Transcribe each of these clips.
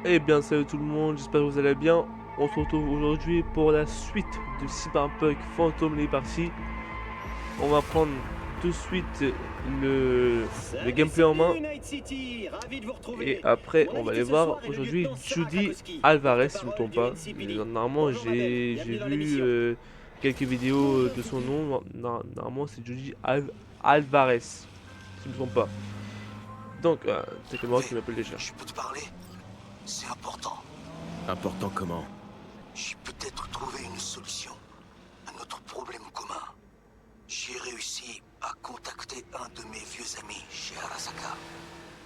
Eh bien salut tout le monde, j'espère que vous allez bien. On se retrouve aujourd'hui pour la suite de Cyberpunk Phantom Liberty. On va prendre tout de suite le gameplay en main. Night City, ravi de vous Et retrouver. après Mon on va invité aller ce soir voir est le aujourd'hui lieutenant Sarah Judy Krakowski, Alvarez si je ne me porte-parole trompe du pas. NCPD. Normalement Bonjour Madeleine, j'ai bienvenue dans vu l'émission. quelques vidéos de son nom. Normalement c'est Judy Alvarez si je ne me trompe pas. Donc c'est que moi qui m'appelle déjà. Je peux te parler? C'est important. Important comment? J'ai peut-être trouvé une solution à notre problème commun. J'ai réussi à contacter un de mes vieux amis chez Arasaka.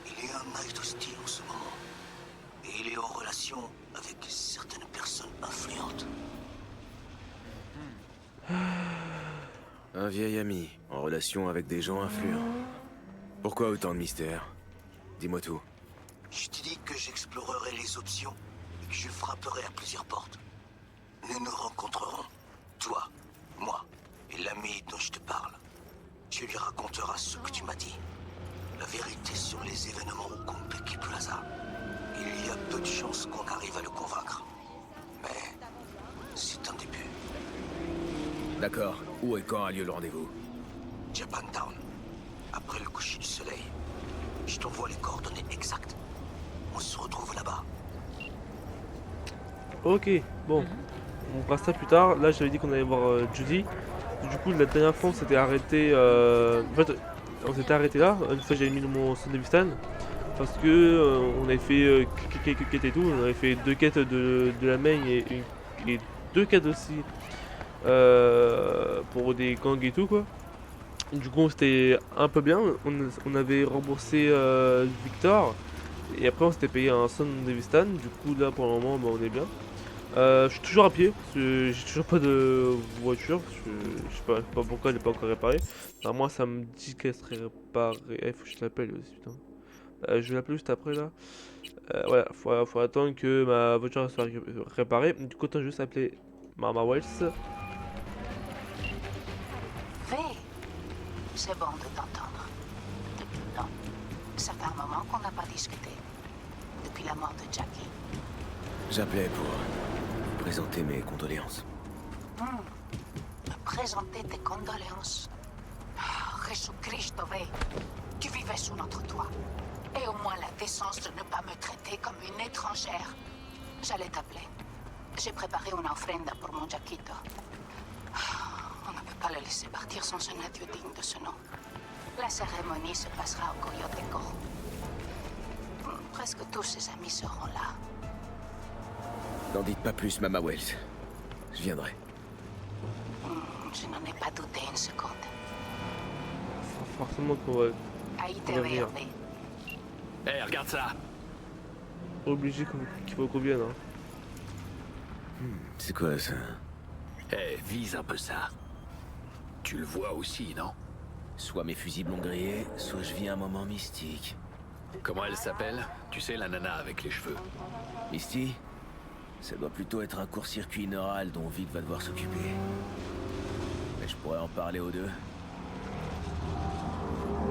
Il est un Night hostile en ce moment. Et il est en relation avec certaines personnes influentes. Un vieil ami, en relation avec des gens influents. Pourquoi autant de mystère? Dis-moi tout. Je t'ai dit que j'explorerai les options et que je frapperai à plusieurs portes. Nous nous rencontrerons, toi, moi et l'ami dont je te parle. Tu lui raconteras ce que tu m'as dit. La vérité sur les événements au Konpeki Plaza. Il y a peu de chances qu'on arrive à le convaincre. Mais c'est un début. D'accord. Où et quand a lieu le rendez-vous? Japantown. Après le coucher du soleil. Je t'envoie les coordonnées exactes. On se retrouve là-bas. Ok, bon, on fera ça plus tard. Là, j'avais dit qu'on allait voir Judy. Du coup, la dernière fois, on s'était arrêté. En fait, on s'était arrêté là. Une fois, j'avais mis mon son de Vistan. Parce que on avait fait quelques quêtes et tout. On avait fait deux quêtes de la main et deux quêtes aussi pour des gangs et tout, quoi. Du coup, c'était un peu bien. On avait remboursé Victor. Et après, on s'était payé un son de Vistan. Du coup, là, pour le moment, bah, on est bien. Je suis toujours à pied, parce que j'ai toujours pas de voiture, parce que je sais pas pourquoi elle est pas encore réparée. Alors moi ça me dit qu'elle serait réparée, il faut que je l'appelle aussi putain. Je vais l'appeler juste après là. Voilà, faut attendre que ma voiture soit réparée. Du coup autant juste appeler Mama Wells. Fais, c'est bon de t'entendre. Depuis le temps. Ça fait un moment qu'on n'a pas discuté. Depuis la mort de Jackie. J'appelais pour présenter mes condoléances. Me présenter tes condoléances. Jésus-Christ, tu vivais sous notre toit. Et au moins la décence de ne pas me traiter comme une étrangère. J'allais t'appeler. J'ai préparé une offrenda pour mon Jaquito. On ne peut pas le laisser partir sans un adieu digne de ce nom. La cérémonie se passera au Coyoteco. Presque tous ses amis seront là. N'en dites pas plus, Mama Wells. Je viendrai. Je n'en ai pas douté une seconde. Forcément qu'on va Ahí te va venir. veo, Dave. Hé, regarde ça. Obligé qu'il faut qu'on vienne. Hein. C'est quoi ça? Hé, vise un peu ça. Tu le vois aussi, non? Soit mes fusibles ont grillé, soit je vis un moment mystique. Comment elle s'appelle? Tu sais, la nana avec les cheveux. Misty? Ça doit plutôt être un court-circuit neural dont Vic va devoir s'occuper. Mais je pourrais en parler aux deux.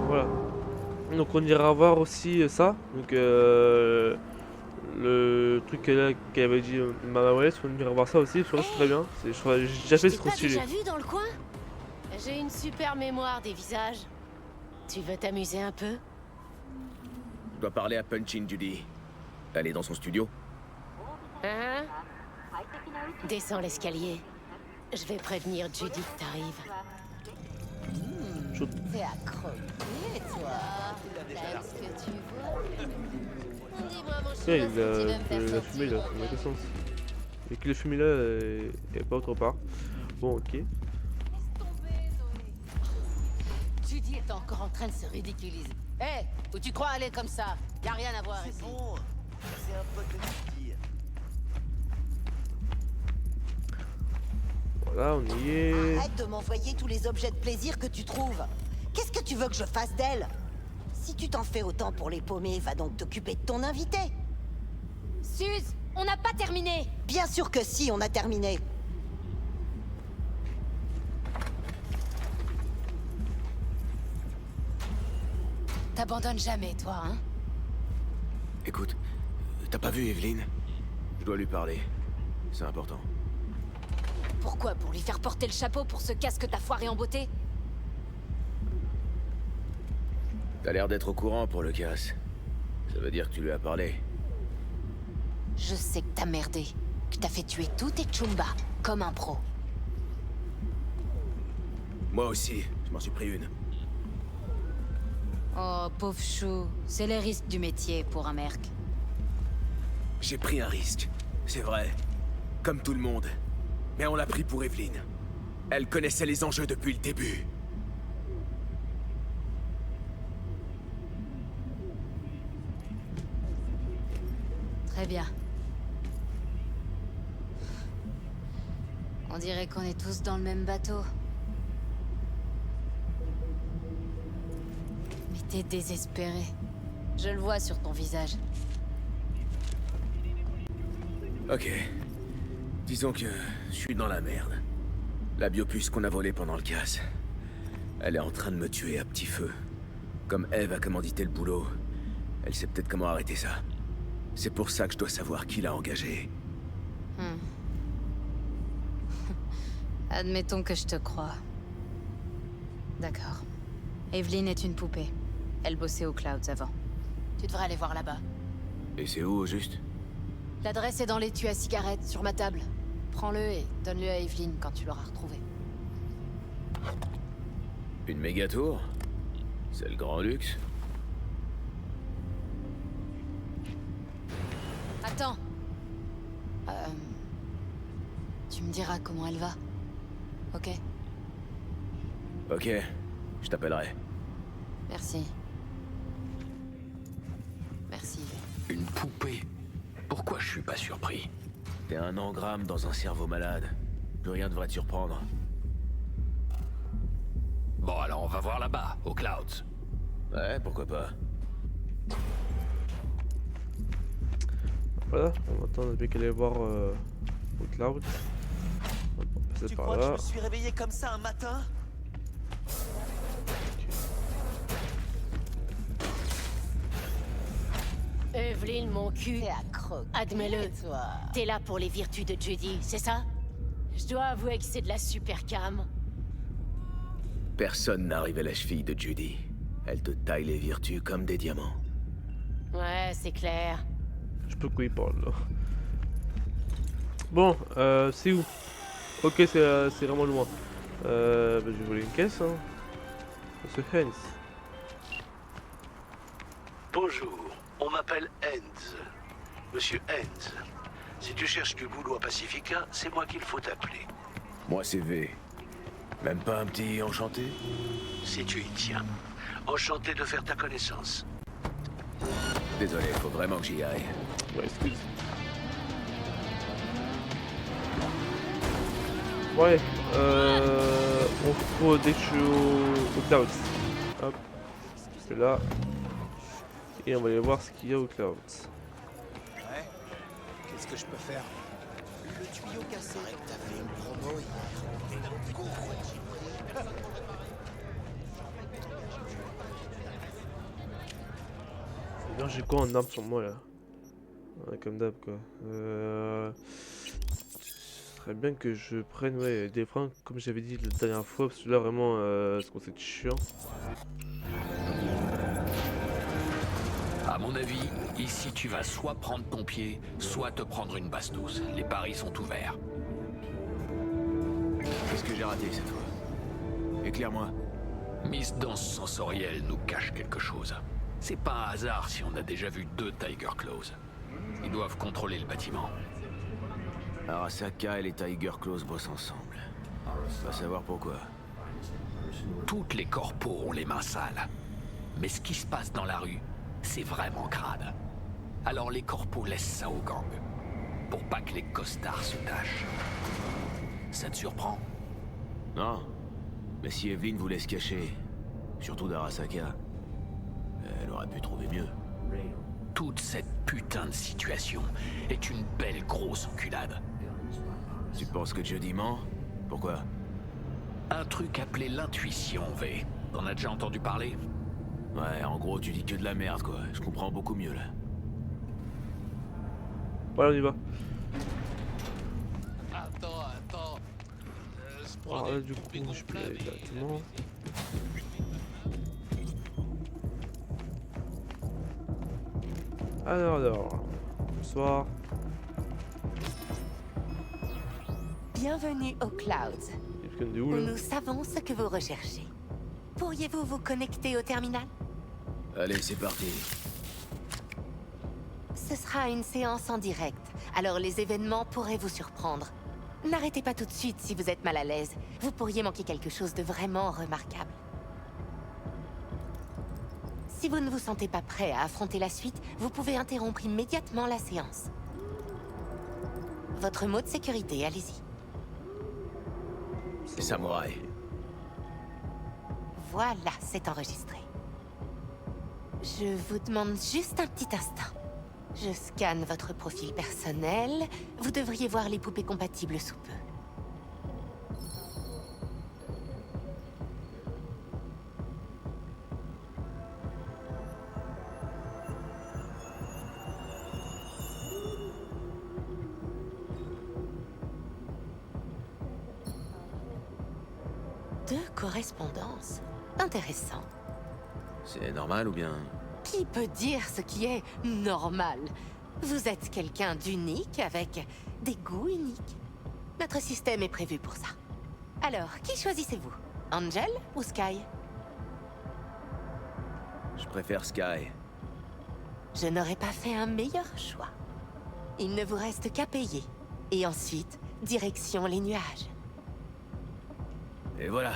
Voilà. Donc on ira voir aussi ça. Donc le truc qu'elle avait dit Mama Wells, on ira voir ça aussi. Je trouve que c'est très bien. J'ai déjà fait, c'est T'es trop pas stylé. déjà vu dans le coin? J'ai une super mémoire des visages. Tu veux t'amuser un peu? Je dois parler à Punchin Judy. Elle est dans son studio. Hein? Descends l'escalier. Je vais prévenir Judy que t'arrives. T'es accroché, toi. T'aimes ce que tu vois? Dis-moi, mon Ouais, chou, tu veux me faire la fumée là, sortir? ça n'a aucun sens. Et que la fumée là est pas autre part. Bon, ok. Judy est encore en train de se ridiculiser. Hé, où tu crois aller comme ça? Y a rien à voir ici. Bon, c'est un pote de Misty. Voilà, on y est. Arrête de m'envoyer tous les objets de plaisir que tu trouves. Qu'est-ce que tu veux que je fasse d'elle? Si tu t'en fais autant pour les paumés, va donc t'occuper de ton invité. Suze, on n'a pas terminé. Bien sûr que si, on a terminé. T'abandonnes jamais, toi, hein? Écoute, t'as pas vu Evelyn? Je dois lui parler. C'est important. Pourquoi? Pour lui faire porter le chapeau pour ce casque que t'as foiré en beauté? T'as l'air d'être au courant pour le casse. Ça veut dire que tu lui as parlé. Je sais que t'as merdé. Que t'as fait tuer tous tes Chumba, comme un pro. Moi aussi, je m'en suis pris une. Oh, pauvre chou. C'est les risques du métier pour un merc. J'ai pris un risque, c'est vrai. Comme tout le monde. Mais on l'a pris pour Evelyn. Elle connaissait les enjeux depuis le début. Très bien. On dirait qu'on est tous dans le même bateau. Mais t'es désespéré. Je le vois sur ton visage. Ok. Disons que je suis dans la merde. La biopuce qu'on a volée pendant le casse. Elle est en train de me tuer à petit feu. Comme Eve a commandité le boulot, elle sait peut-être comment arrêter ça. C'est pour ça que je dois savoir qui l'a engagé. Admettons que je te crois. D'accord. Evelyn est une poupée. Elle bossait aux Clouds avant. Tu devrais aller voir là-bas. Et c'est où, au juste? L'adresse est dans l'étui à cigarettes, sur ma table. Prends-le et donne-le à Evelyn quand tu l'auras retrouvé. Une méga tour? C'est le grand luxe. Attends. Tu me diras comment elle va. Ok? Ok, je t'appellerai. Merci. Merci. Une poupée? Pourquoi je suis pas surpris? T'es un engramme dans un cerveau malade. Plus rien devrait te surprendre. Bon, alors on va voir là-bas, aux Clouds. Ouais, pourquoi pas. Voilà, on attend depuis qu'elle est voir au Cloud. On va passer Tu par crois que je là. me suis réveillé comme ça un matin? Evelyn, mon cul. T'es accro. Admets-le. Toi. T'es là pour les vertus de Judy, c'est ça? Je dois avouer que c'est de la super cam. Personne n'arrive à la cheville de Judy. Elle te taille les vertus comme des diamants. Ouais, c'est clair. Je peux quoi il parle là. Bon, c'est où? Ok, c'est vraiment loin. Bah, je vais voler une caisse, hein. Monsieur Hens. Bonjour, on m'appelle Hens. Monsieur Hens. Si tu cherches du boulot à Pacifica, c'est moi qu'il faut appeler. Moi, c'est V. Même pas un petit enchanté? Si tu y tiens. Enchanté de faire ta connaissance. Désolé, faut vraiment que j'y aille. Ouais, excuse. Ouais, on se retrouve dès que je suis au Clouds. Hop, c'est là. Et on va aller voir ce qu'il y a au Clouds. Ouais. Qu'est-ce que je peux faire? Le tuyau cassé. T'as fait une promo Bien, j'ai quoi en arme sur moi là? Ouais, comme d'hab quoi. Ce serait bien que je prenne ouais, des freins comme j'avais dit la dernière fois, parce que là vraiment ce qu'on c'est chiant. À mon avis, ici tu vas soit prendre ton pied, soit te prendre une bastos. Les paris sont ouverts. Qu'est-ce que j'ai raté cette fois? Éclaire-moi. Miss Danse Sensorielle nous cache quelque chose. C'est pas un hasard si on a déjà vu 2 Tiger Claws. Ils doivent contrôler le bâtiment. Arasaka et les Tiger Claws bossent ensemble. Va savoir pourquoi. Toutes les corpos ont les mains sales. Mais ce qui se passe dans la rue, c'est vraiment crade. Alors les corpos laissent ça aux gangs. Pour pas que les costards se tâchent. Ça te surprend? Non. Mais si Evelyn voulait se cacher, surtout d'Arasaka, elle aurait pu trouver mieux. Toute cette putain de situation est une belle grosse enculade. Tu penses que Jody ment? Pourquoi? Un truc appelé l'intuition, V. T'en as déjà entendu parler? Ouais, en gros, tu dis que de la merde, quoi. Je comprends beaucoup mieux, là. Voilà, on y va. Attends. Je prends Alors là, des du coup, poupées je peux y gonflables aller et- directement. Alors. Bonsoir. Bienvenue aux Clouds, Quelqu'un de où où là? nous savons ce que vous recherchez. Pourriez-vous vous connecter au terminal? Allez, c'est parti. Ce sera une séance en direct, alors les événements pourraient vous surprendre. N'arrêtez pas tout de suite si vous êtes mal à l'aise. Vous pourriez manquer quelque chose de vraiment remarquable. Si vous ne vous sentez pas prêt à affronter la suite, vous pouvez interrompre immédiatement la séance. Votre mot de sécurité, allez-y. Samouraï. Voilà, c'est enregistré. Je vous demande juste un petit instant. Je scanne votre profil personnel. Vous devriez voir les poupées compatibles sous peu. Deux correspondances. Intéressant. C'est normal ou bien... Qui peut dire ce qui est normal? Vous êtes quelqu'un d'unique avec des goûts uniques. Notre système est prévu pour ça. Alors, qui choisissez-vous? Angel ou Sky? Je préfère Sky. Je n'aurais pas fait un meilleur choix. Il ne vous reste qu'à payer. Et ensuite, direction les nuages. Et voilà.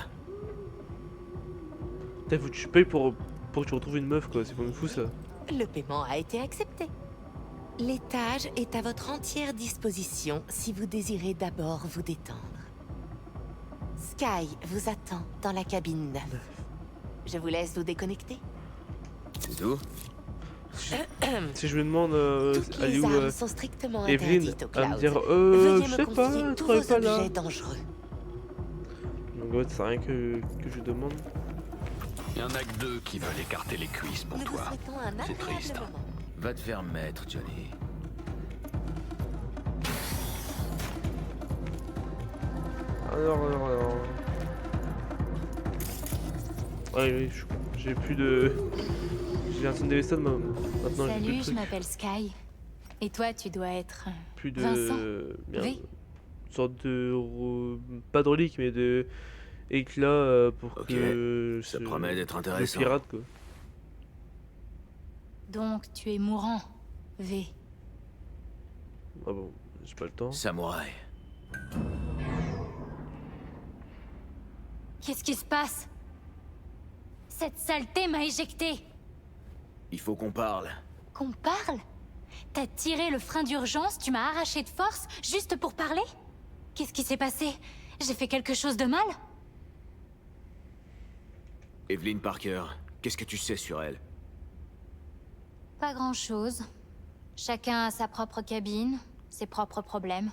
Putain, faut que tu payes pour que tu retrouves une meuf, quoi. C'est pas me fou ça. Le paiement a été accepté. L'étage est à votre entière disposition si vous désirez d'abord vous détendre. Sky vous attend dans la cabine 9. Je vous laisse vous déconnecter. C'est tout? Si je me demande Toutes elle est les où armes sont strictement Evelyne, interdites au elle va me Cloud. dire Veuillez je me sais pas, confier elle tous travaille vos pas là. objets dangereux. Donc ouais, c'est rien que je demande. Il y en a que deux qui veulent écarter les cuisses pour Nous vous toi. souhaitons un C'est agréable triste. moment. Va te faire mettre, Johnny. Alors. Ouais, j'ai plus de. J'ai un son de Weston maintenant. J'ai plus de Salut, je trucs. m'appelle Sky. Et toi, tu dois être... Plus de. Vincent. Merde. V. Une sorte de. Pas de relique, mais de. Éclat pour Ok, que. ça promet d'être Le intéressant. pirate, quoi. Donc, tu es mourant, V. Ah bon, j'ai pas le temps. Samouraï. Qu'est-ce qui se passe? Cette saleté m'a éjecté. Il faut qu'on parle. Qu'on parle? T'as tiré le frein d'urgence, tu m'as arraché de force, juste pour parler? Qu'est-ce qui s'est passé? J'ai fait quelque chose de mal? Evelyn Parker, qu'est-ce que tu sais sur elle? Pas grand-chose. Chacun a sa propre cabine, ses propres problèmes,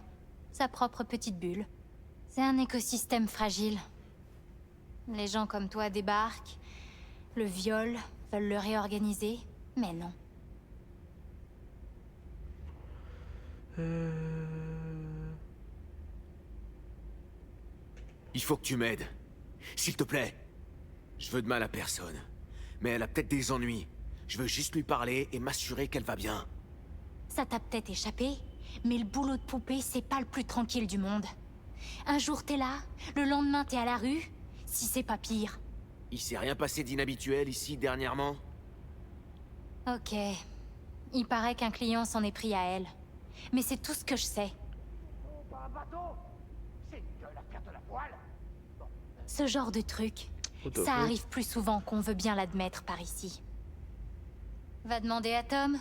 sa propre petite bulle. C'est un écosystème fragile. Les gens comme toi débarquent, le violent, veulent le réorganiser, mais non. Il faut que tu m'aides. S'il te plaît. Je veux de mal à personne. Mais elle a peut-être des ennuis. Je veux juste lui parler et m'assurer qu'elle va bien. Ça t'a peut-être échappé, mais le boulot de poupée, c'est pas le plus tranquille du monde. Un jour t'es là, le lendemain t'es à la rue, si c'est pas pire. Il s'est rien passé d'inhabituel ici dernièrement? Ok. Il paraît qu'un client s'en est pris à elle. Mais c'est tout ce que je sais. Ce genre de truc, ça arrive plus souvent qu'on veut bien l'admettre par ici. Va demander à Tom.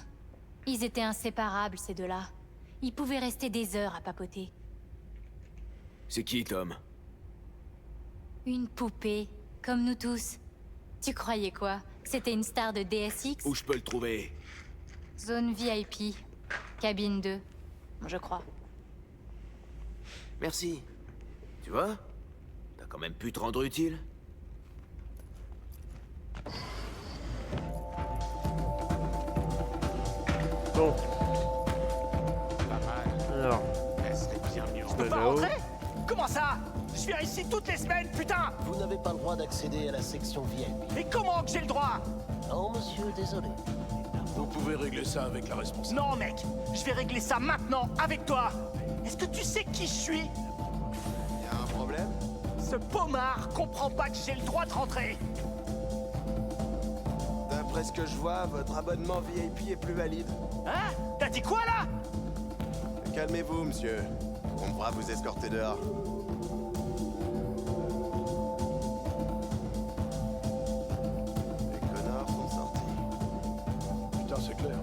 Ils étaient inséparables, ces deux-là. Ils pouvaient rester des heures à papoter. C'est qui, Tom? Une poupée, comme nous tous. Tu croyais quoi? Que c'était une star de DSX? Où je peux le trouver? Zone VIP. Cabine 2, je crois. Merci. Tu vois? T'as quand même pu te rendre utile. Bon. là-haut. rentrer? Comment ça? Je viens ici toutes les semaines, putain! Vous n'avez pas le droit d'accéder à la section VIP. Et comment que j'ai le droit? Non, monsieur, désolé. Vous pouvez régler ça avec la responsable. Non, mec, je vais régler ça maintenant, avec toi. Est-ce que tu sais qui je suis? Y a un problème? Ce pommard comprend pas que j'ai le droit de rentrer. D'après ce que je vois, votre abonnement VIP est plus valide. Hein? T'as dit quoi, là? Calmez-vous, monsieur. On pourra vous escorter dehors. Les connards sont sortis. Putain, c'est clair.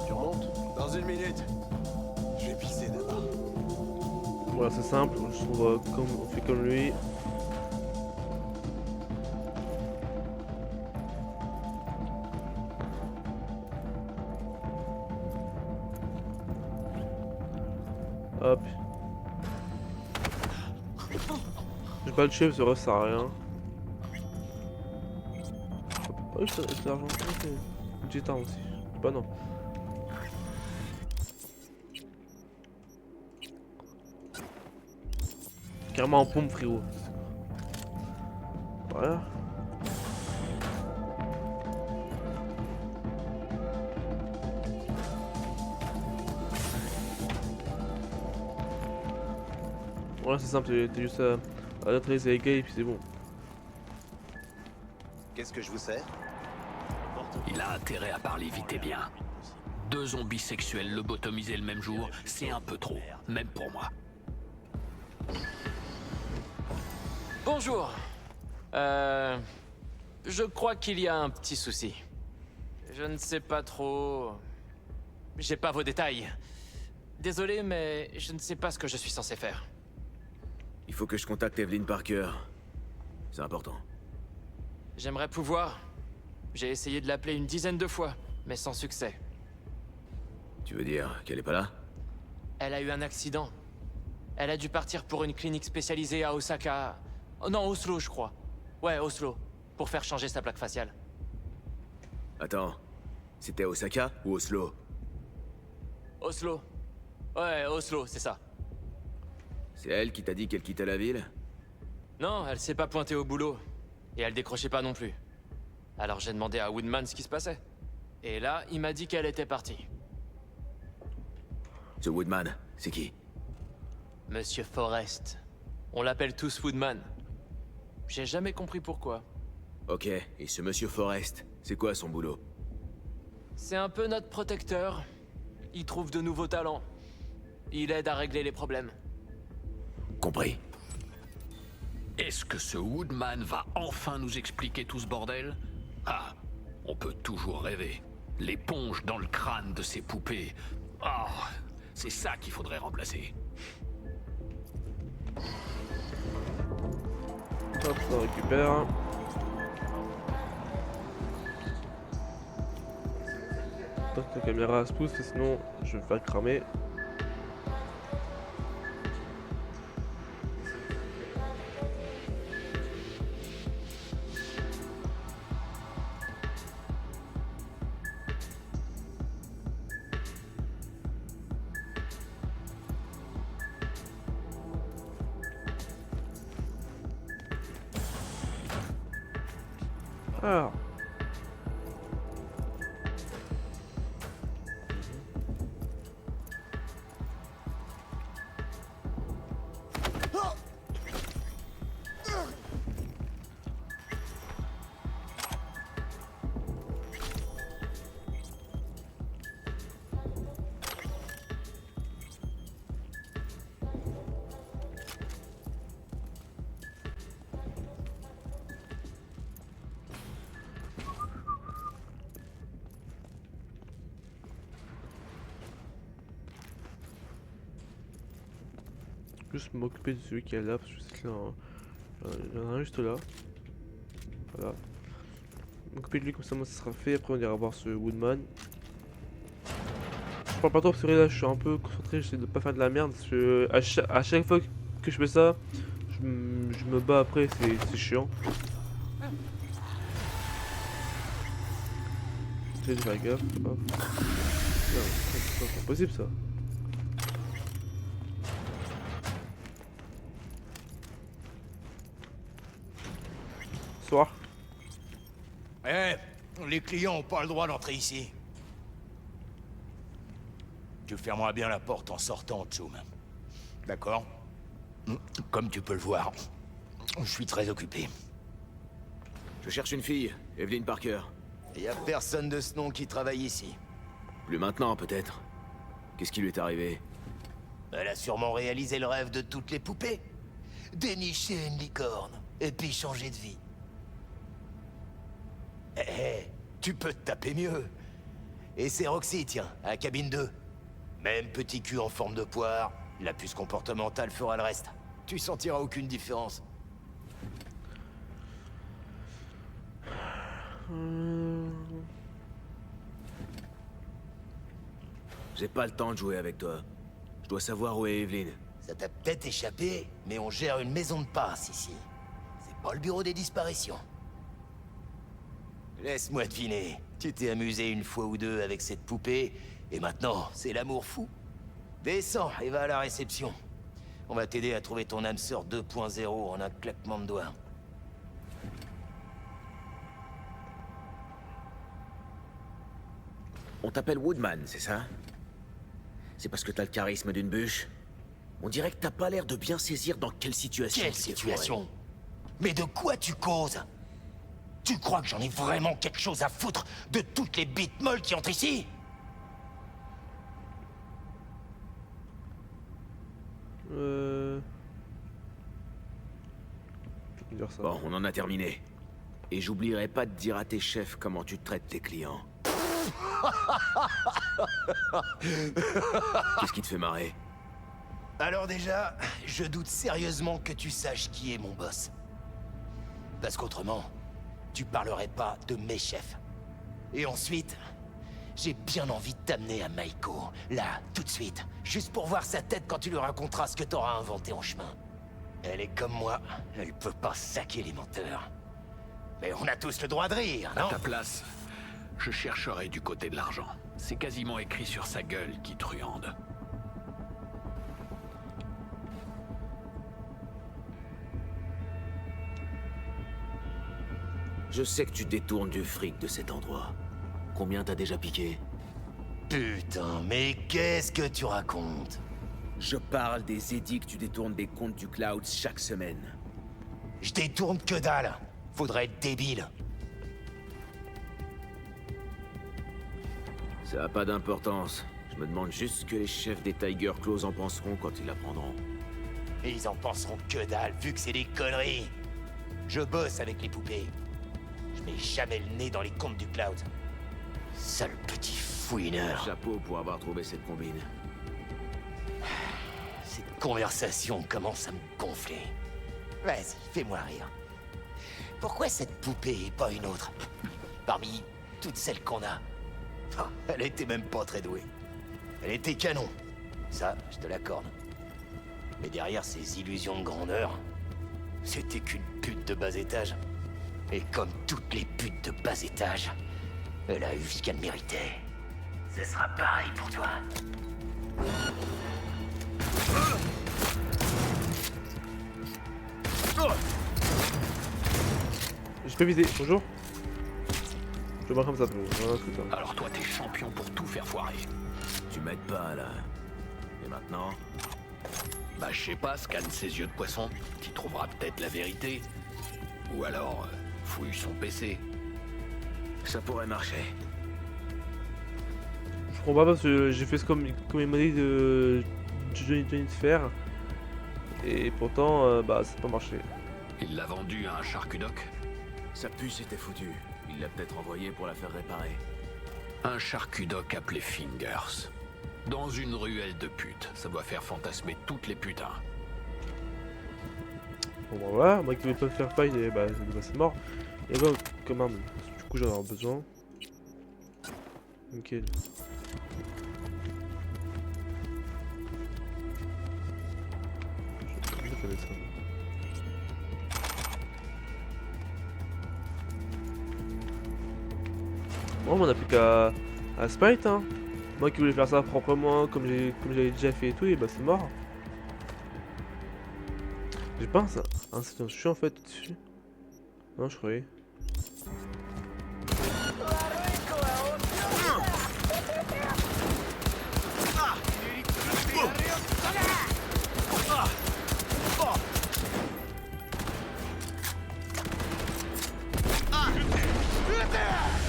Tu remontes? Dans une minute. Je vais pisser d'abord. Voilà, c'est simple, je trouve comme on fait comme lui. Hop. Je vais pas le tuer parce que ça sert à rien. Oh, c'est l'argent. J'ai temps aussi. Bah non. Carrément en pompe, frérot. Voilà. Voilà, c'est simple, t'as juste à neutraliser les gars et puis c'est bon. Qu'est-ce que je vous sers? Il a intérêt à parler vite et bien. 2 zombies sexuels lobotomisés le même jour, c'est un peu trop, même pour moi. Bonjour. Je crois qu'il y a un petit souci. Je ne sais pas trop... J'ai pas vos détails. Désolé, mais je ne sais pas ce que je suis censé faire. Il faut que je contacte Evelyn Parker. C'est important. J'aimerais pouvoir. J'ai essayé de l'appeler une dizaine de fois, mais sans succès. Tu veux dire qu'elle est pas là? Elle a eu un accident. Elle a dû partir pour une clinique spécialisée à Osaka. Oh non, Oslo, je crois. Ouais, Oslo. Pour faire changer sa plaque faciale. Attends. C'était Osaka ou Oslo? Oslo. Ouais, Oslo, c'est ça. C'est elle qui t'a dit qu'elle quittait la ville? Non, elle s'est pas pointée au boulot. Et elle décrochait pas non plus. Alors j'ai demandé à Woodman ce qui se passait. Et là, il m'a dit qu'elle était partie. Ce Woodman, c'est qui? Monsieur Forrest. On l'appelle tous Woodman. J'ai jamais compris pourquoi. Ok, et ce monsieur Forrest, c'est quoi son boulot? C'est un peu notre protecteur. Il trouve de nouveaux talents. Il aide à régler les problèmes. Compris. Est-ce que ce Woodman va enfin nous expliquer tout ce bordel? Ah, on peut toujours rêver. L'éponge dans le crâne de ces poupées. Ah, c'est ça qu'il faudrait remplacer. Hop, on récupère. Pas que la caméra se pousse, sinon je vais me faire cramer. Ah. Juste m'occuper de celui qui est là parce que c'est là, il y en a un juste là. Voilà. M'occuper de lui comme ça, moi ça sera fait. Après on ira voir ce Woodman. Je parle pas trop parce que là je suis un peu concentré, j'essaie de pas faire de la merde parce que à chaque fois que je fais ça, je me bats après, c'est chiant. J'essaie de faire gaffe. Hop. C'est pas possible ça. soir. Eh, les clients ont pas le droit d'entrer ici. Tu fermeras bien la porte en sortant, Tchoum. D'accord? Comme tu peux le voir, je suis très occupé. Je cherche une fille, Evelyn Parker. Y a personne de ce nom qui travaille ici. Plus maintenant, peut-être. Qu'est-ce qui lui est arrivé? Elle a sûrement réalisé le rêve de toutes les poupées. Dénicher une licorne, et puis changer de vie. Eh, tu peux te taper mieux. Et c'est Roxy, tiens, à cabine 2. Même petit cul en forme de poire, la puce comportementale fera le reste. Tu sentiras aucune différence. J'ai pas le temps de jouer avec toi. Je dois savoir où est Evelyn. Ça t'a peut-être échappé, mais on gère une maison de passe ici. C'est pas le bureau des disparitions. Laisse-moi deviner. Tu t'es amusé une fois ou deux avec cette poupée, et maintenant, c'est l'amour fou. Descends et va à la réception. On va t'aider à trouver ton âme sœur 2.0 en un claquement de doigts. On t'appelle Woodman, c'est ça? C'est parce que t'as le charisme d'une bûche? On dirait que t'as pas l'air de bien saisir dans quelle situation... Quelle situation? Mais de quoi tu causes? Tu crois que j'en ai vraiment quelque chose à foutre de toutes les bites molles qui entrent ici? Bon, on en a terminé. Et j'oublierai pas de dire à tes chefs comment tu traites tes clients. Qu'est-ce qui te fait marrer? Alors déjà, je doute sérieusement que tu saches qui est mon boss. Parce qu'autrement, tu parlerais pas de mes chefs. Et ensuite, j'ai bien envie de t'amener à Maiko, là, tout de suite, juste pour voir sa tête quand tu lui raconteras ce que t'auras inventé en chemin. Elle est comme moi, elle peut pas saquer les menteurs. Mais on a tous le droit de rire, non? À ta place, je chercherai du côté de l'argent. C'est quasiment écrit sur sa gueule qui truande. Je sais que tu détournes du fric de cet endroit. Combien t'as déjà piqué? Putain, mais qu'est-ce que tu racontes? Je parle des édits que tu détournes des comptes du Cloud chaque semaine. Je détourne que dalle. Faudrait être débile. Ça a pas d'importance. Je me demande juste ce que les chefs des Tiger Claws en penseront quand ils l'apprendront. Et ils en penseront que dalle, vu que c'est des conneries. Je bosse avec les poupées. Je mets jamais le nez dans les comptes du Cloud. Sale petit fouineur. Chapeau pour avoir trouvé cette combine. Cette conversation commence à me gonfler. Vas-y, fais-moi rire. Pourquoi cette poupée et pas une autre? Parmi toutes celles qu'on a. Oh, elle était même pas très douée. Elle était canon. Ça, je te l'accorde. Mais derrière ces illusions de grandeur, c'était qu'une pute de bas étage. Et comme toutes les putes de bas étage, elle a eu ce qu'elle méritait. Ce sera pareil pour toi. J'ai pas visé, bonjour. Je vais voir comme ça, voilà, truc, hein. Alors toi, t'es champion pour tout faire foirer. Tu m'aides pas, là. Et maintenant? Bah, je sais pas, scanne ses yeux de poisson. T'y trouveras peut-être la vérité. Ou alors, fouille son PC. Ça pourrait marcher. Je comprends pas parce que j'ai fait ce comme il m'a dit de Johnny de faire. Et pourtant, bah, ça n'a pas marché. Il l'a vendu à un charcudoc. Sa puce était foutue. Il l'a peut-être envoyé pour la faire réparer. Un charcudoc appelé Fingers. Dans une ruelle de putes. Ça doit faire fantasmer toutes les putains. Bon bah voilà, moi qui voulais pas me faire paille, bah c'est mort. Et bah quand même, du coup j'en aurai besoin. Nickel. Je connais ça. Bon, on a plus qu'à Sprite, hein. Moi qui voulais faire ça proprement, comme j'avais déjà fait et tout, et bah c'est mort. J'ai pas un silencieux en fait dessus. Non, je croyais.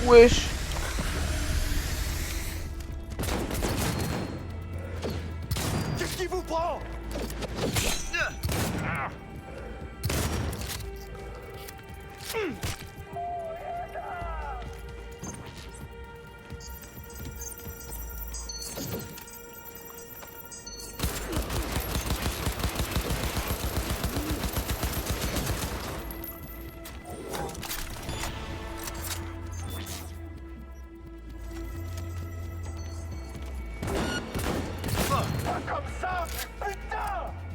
Wesh. Qu'est-ce qui vous prend?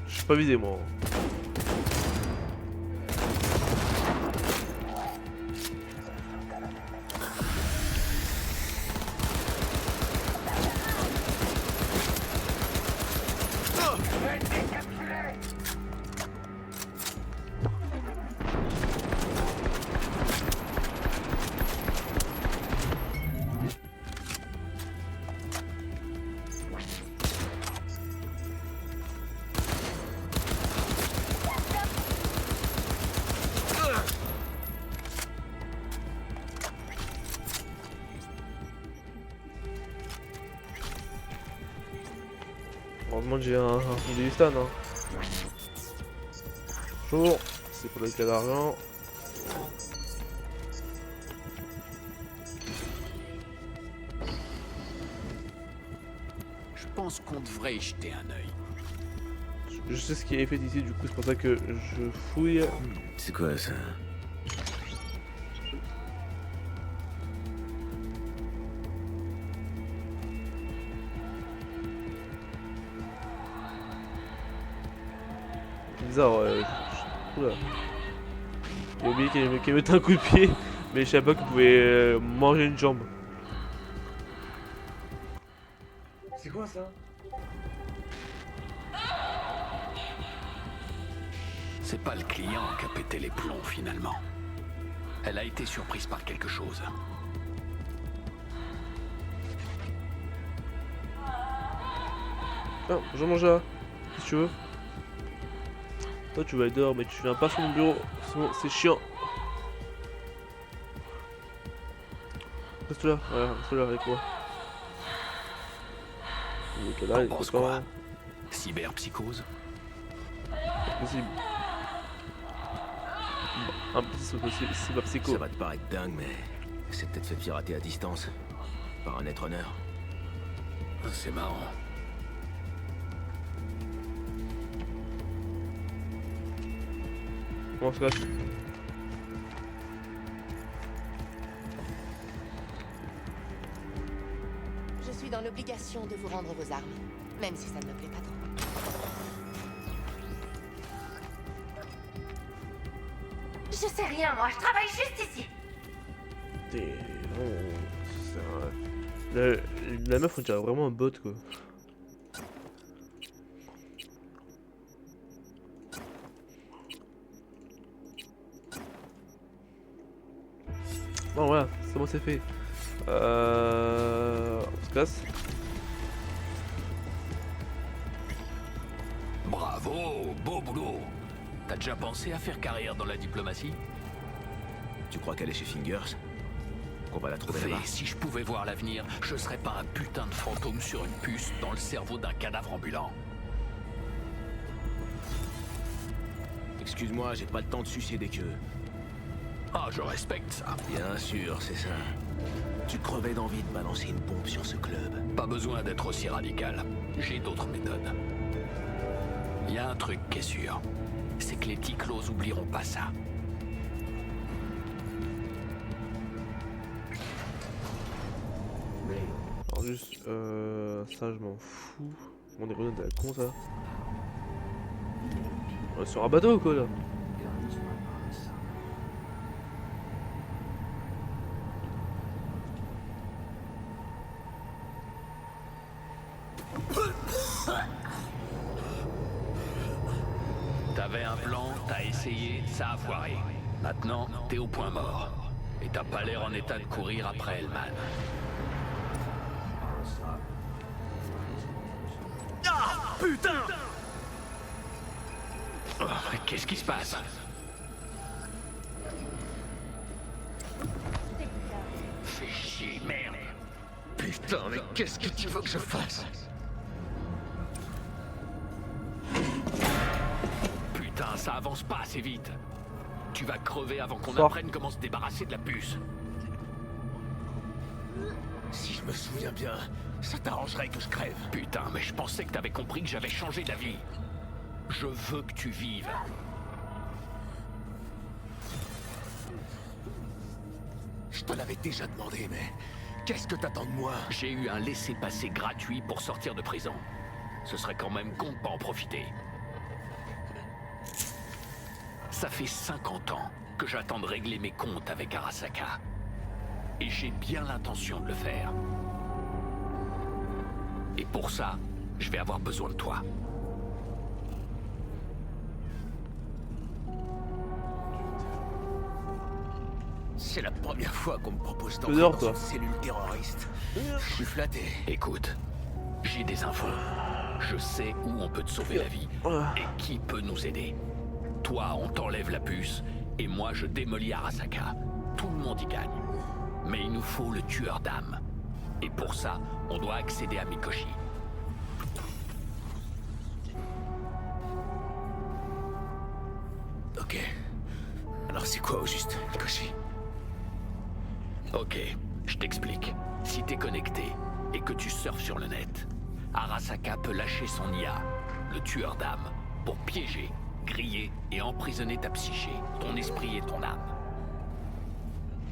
Je suis pas visé moi. Heureusement que j'ai un Davistan. Hein. Bonjour, c'est pour le cas d'argent. Je pense qu'on devrait y jeter un œil. Je sais ce qui est fait ici, du coup c'est pour ça que je fouille. C'est quoi ça? Bizarre, oula. J'ai oublié qu'elle mettait un coup de pied, mais je savais pas qu'il pouvait manger une jambe. C'est quoi ça? C'est pas le client qui a pété les plombs finalement. Elle a été surprise par quelque chose. Ah, bonjour Manja. Qu'est-ce que tu veux? Toi tu vas aller dehors mais tu viens pas sur mon bureau, c'est chiant. Reste là, ouais, reste là avec moi. Il est là, il est quoi? Cyberpsychose? Possible. Impossible, c'est pas psycho. Ça va te paraître dingue mais c'est peut-être fait pirater à distance. Par un netrunner. C'est marrant. Comment ça se passe? Je suis dans l'obligation de vous rendre vos armes, même si ça ne me plaît pas trop. Je sais rien, moi, je travaille juste ici. La meuf on dirait vraiment un bot quoi. Bon voilà, c'est bon, c'est fait. On se casse. Bravo, beau boulot. T'as déjà pensé à faire carrière dans la diplomatie? Tu crois qu'elle est chez Fingers? Qu'on va la trouver là-bas? Si je pouvais voir l'avenir, je serais pas un putain de fantôme sur une puce dans le cerveau d'un cadavre ambulant. Excuse-moi, j'ai pas le temps de sucer des queues. Ah, je respecte ça. Bien sûr, c'est ça. Tu crevais d'envie de balancer une bombe sur ce club. Pas besoin d'être aussi radical. J'ai d'autres méthodes. Il y a un truc qui est sûr. C'est que les Ticlos oublieront pas ça. Alors juste, ça je m'en fous. On est revenu de la con ça. On est sur un bateau ou quoi là? T'avais un plan, t'as essayé, ça a foiré. Maintenant, t'es au point mort. Et t'as pas l'air en état de courir après Hellman. Ah, putain! Oh, qu'est-ce qui se passe? Fais chier, merde. Putain, mais qu'est-ce que tu veux que je fasse? Putain, ça avance pas assez vite. Tu vas crever avant qu'on Sors. apprenne comment se débarrasser de la puce. Si je me souviens bien, ça t'arrangerait que je crève. Putain, mais je pensais que t'avais compris que j'avais changé d'avis. Je veux que tu vives. Je te l'avais déjà demandé, mais qu'est-ce que t'attends de moi? J'ai eu un laissez-passer gratuit pour sortir de prison. Ce serait quand même con de pas en profiter. Ça fait 50 ans que j'attends de régler mes comptes avec Arasaka. Et j'ai bien l'intention de le faire. Et pour ça, je vais avoir besoin de toi. C'est la première fois qu'on me propose d'entrer Dehors, dans toi. une cellule terroriste. Je suis flatté. Écoute, j'ai des infos. Je sais où on peut te sauver la vie et qui peut nous aider. Toi, on t'enlève la puce et moi, je démolis Arasaka. Tout le monde y gagne. Mais il nous faut le tueur d'âme. Et pour ça, on doit accéder à Mikoshi. Ok. Alors c'est quoi au juste, Mikoshi? Ok, je t'explique. Si t'es connecté et que tu surfes sur le net, Arasaka peut lâcher son IA, le tueur d'âme, pour piéger, griller et emprisonner ta psyché, ton esprit et ton âme.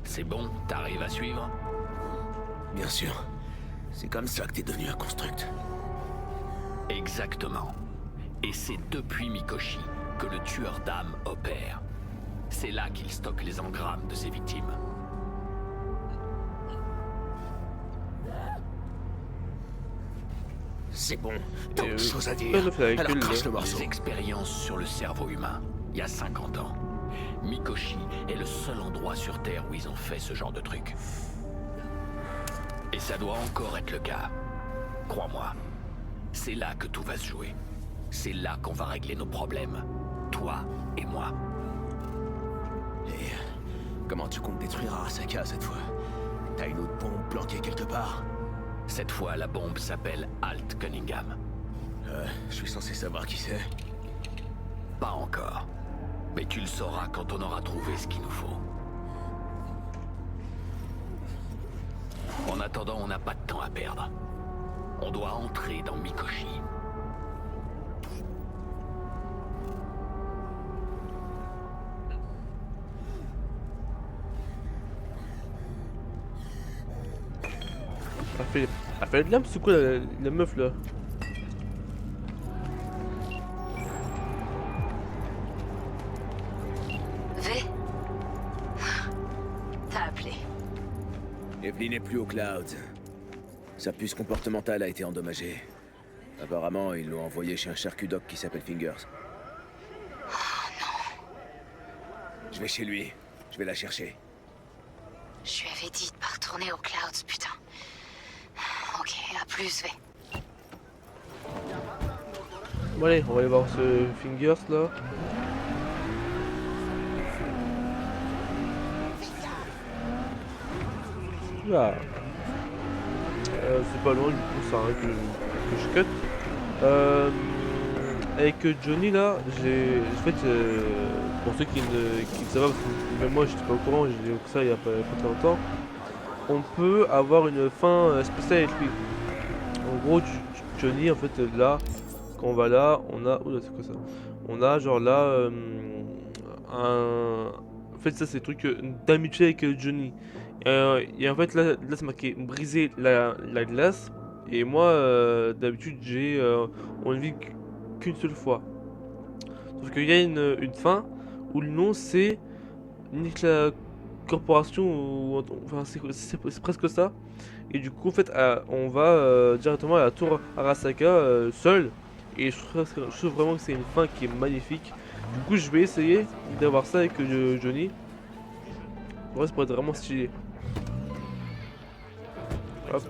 C'est bon, t'arrives à suivre? Bien sûr. C'est comme ça que t'es devenu un construct. Exactement. Et c'est depuis Mikoshi que le tueur d'âme opère. C'est là qu'il stocke les engrammes de ses victimes. C'est bon, tant de choses à dire. Alors Alors crache le morceau. Des expériences sur le cerveau humain, il y a 50 ans. Mikoshi est le seul endroit sur Terre où ils ont fait ce genre de truc. Et ça doit encore être le cas. Crois-moi, c'est là que tout va se jouer. C'est là qu'on va régler nos problèmes. Toi et moi. Et comment tu comptes détruire Arasaka cette fois? T'as une autre bombe planquée quelque part? Cette fois, la bombe s'appelle Alt Cunningham. Je suis censé savoir qui c'est. Pas encore. Mais tu le sauras quand on aura trouvé ce qu'il nous faut. En attendant, on n'a pas de temps à perdre. On doit entrer dans Mikoshi. Elle fait de l'âme, c'est quoi la meuf là? V. T'as appelé. Evelyn n'est plus au Clouds. Sa puce comportementale a été endommagée. Apparemment, ils l'ont envoyée chez un charcudoc qui s'appelle Fingers. Oh non. Je vais chez lui. Je vais la chercher. Je lui avais dit de pas retourner aux Clouds, putain. Ok, à plus, V. Bon allez, on va aller voir ce Fingers là. Là. C'est pas loin du coup ça hein, que je cut. Avec Johnny là, j'ai en fait pour ceux qui ne savent pas, parce que même moi j'étais pas au courant, j'ai vu ça il y a pas très longtemps. On peut avoir une fin spéciale avec lui. En gros, Johnny, en fait, là, quand on va là, on a... Oula, c'est quoi ça? On a, genre là, un... En fait, ça, c'est le truc d'amitié avec Johnny. Et en fait, là c'est marqué briser la glace. Et moi, d'habitude, on ne vit qu'une seule fois. Sauf qu'il y a une fin où le nom, c'est... Nique la corporation, ou enfin c'est presque ça. Et du coup en fait on va directement à la tour Arasaka seul. Et je trouve vraiment que c'est une fin qui est magnifique. Du coup, je vais essayer d'avoir ça avec Johnny. Ouais, ça pourrait être vraiment stylé. Hop.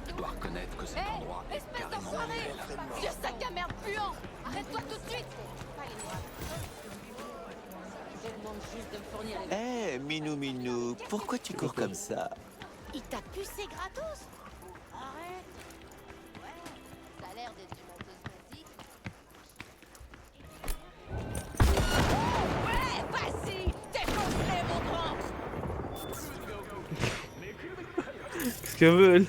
Je dois reconnaître que cet endroit est carrément mortel. Vieux sac à merde puant. Arrête-toi tout de suite. Je demande juste de me fournir les... Eh, Minou Minou, pourquoi tu cours comme ça? Il t'a pucé gratos? Arrête. Ouais, ça a l'air d'être du matos basique. Ouais, vas-y, défonce-les, mon grand. Qu'est-ce qu'elle veut, elle?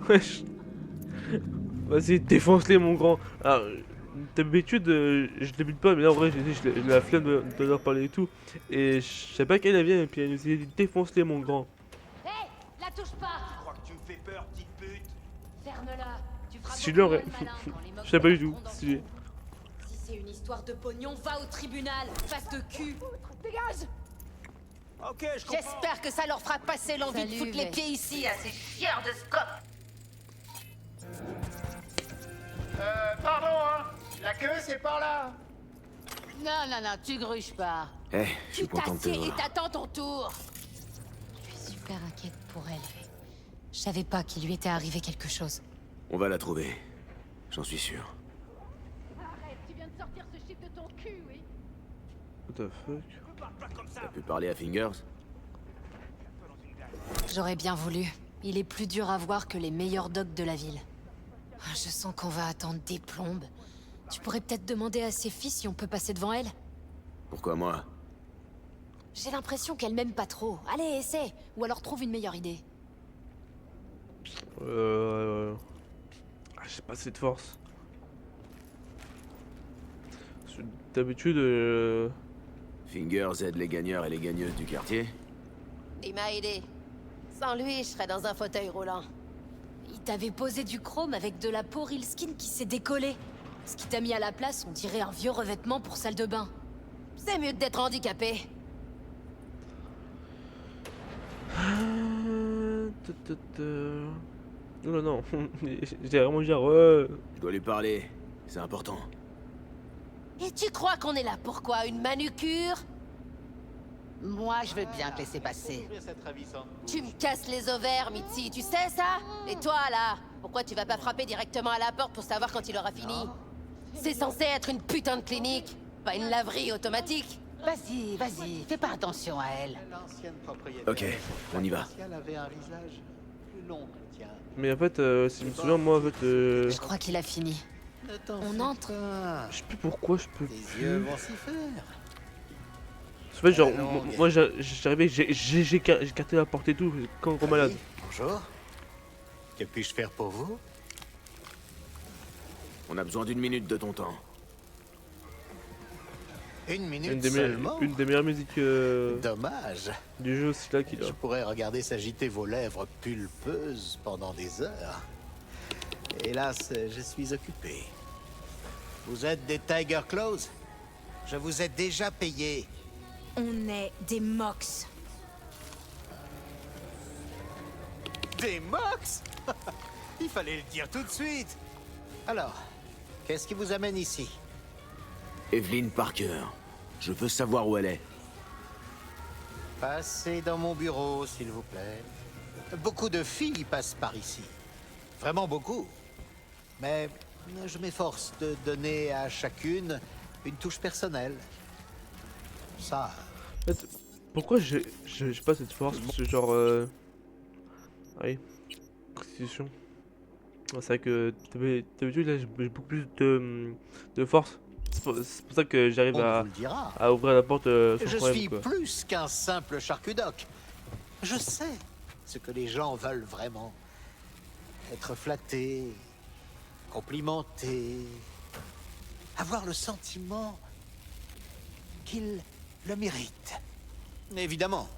Wesh. Vas-y, défonce-les, mon grand. Alors, d'habitude, je débute pas, mais là, en vrai, j'ai la flemme de leur parler et tout. Et je sais pas qu'elle vient, et puis elle nous dit défonce-les, mon grand. Hé, la touche pas. Tu crois que tu me fais peur, petite pute? Ferme-la. Tu feras Si je beaucoup l'aurais. moins le malin quand les mocs Je sais pas du tout. rentreront dans Si. Si c'est une histoire de pognon, va au tribunal, face de cul. Dégage. Ok, je comprends. J'espère que ça leur fera passer l'envie de Salut, foutre les mec. pieds ici à ces chieurs de Scott. Pardon, hein. La queue, c'est par là. Non, non, non, tu gruges pas. Eh, je suis Tu content de te t'assieds et voir. t'attends ton tour. Je suis super inquiète pour elle. Je savais pas qu'il lui était arrivé quelque chose. On va la trouver. J'en suis sûr. Arrête, tu viens de sortir ce chiffre de ton cul, oui. What the fuck? T'as pu parler à Fingers? J'aurais bien voulu. Il est plus dur à voir que les meilleurs docs de la ville. Ah, je sens qu'on va attendre des plombes. Tu pourrais peut-être demander à ses filles si on peut passer devant elle? Pourquoi moi? J'ai l'impression qu'elle m'aime pas trop. Allez, essaie. Ou alors trouve une meilleure idée. Ah, j'ai pas assez de force. D'habitude, Fingers aide les gagneurs et les gagneuses du quartier? Il m'a aidé. Sans lui, je serais dans un fauteuil roulant. Il t'avait posé du chrome avec de la peau real skin qui s'est décollée. Ce qui t'a mis à la place, on dirait un vieux revêtement pour salle de bain. C'est mieux que d'être handicapé. Non, non, j'ai vraiment dire ouais. Je dois lui parler. C'est important. Et tu crois qu'on est là pour quoi? Une manucure? Moi, je veux bien te laisser passer. Tu me casses les ovaires, Mitzi, tu sais ça? Et toi, là? Pourquoi tu vas pas frapper directement à la porte pour savoir quand il aura fini? C'est censé être une putain de clinique, pas une laverie automatique. Vas-y, vas-y, fais pas attention à elle. Ok, on y va. avait un visage plus long que le tien. Mais en fait, si je me souviens, moi, en fait, Je crois qu'il a fini. Ne t'en On fais entre. pas. je sais plus pourquoi je peux Tes yeux vont s'y faire. En fait, genre, La langue. moi, j'arrivais, j'ai écarté la porte et tout, quand gros malade. Bonjour. Que puis-je faire pour vous? On a besoin d'une minute de ton temps. Une minute Une des, seulement? une des meilleures musiques Dommage. du jeu, c'est là qu'il a. Je pourrais regarder s'agiter vos lèvres pulpeuses pendant des heures. Hélas, je suis occupé. Vous êtes des Tiger Claws? Je vous ai déjà payé. On est des mox. Des mox? Il fallait le dire tout de suite. Alors, qu'est-ce qui vous amène ici? Evelyn Parker. Je veux savoir où elle est. Passez dans mon bureau, s'il vous plaît. Beaucoup de filles passent par ici. Vraiment beaucoup. Mais je m'efforce de donner à chacune une touche personnelle. Ça... En fait, pourquoi j'ai pas cette force? Parce que genre... Oui. Constitution. C'est vrai que d'habitude, là, j'ai beaucoup plus de force. C'est pour ça que j'arrive On vous le dira. à ouvrir la porte sans Je problème, suis quoi. plus qu'un simple charcudoc. Je sais ce que les gens veulent vraiment. Être flattés, complimentés, avoir le sentiment qu'ils le méritent. Évidemment,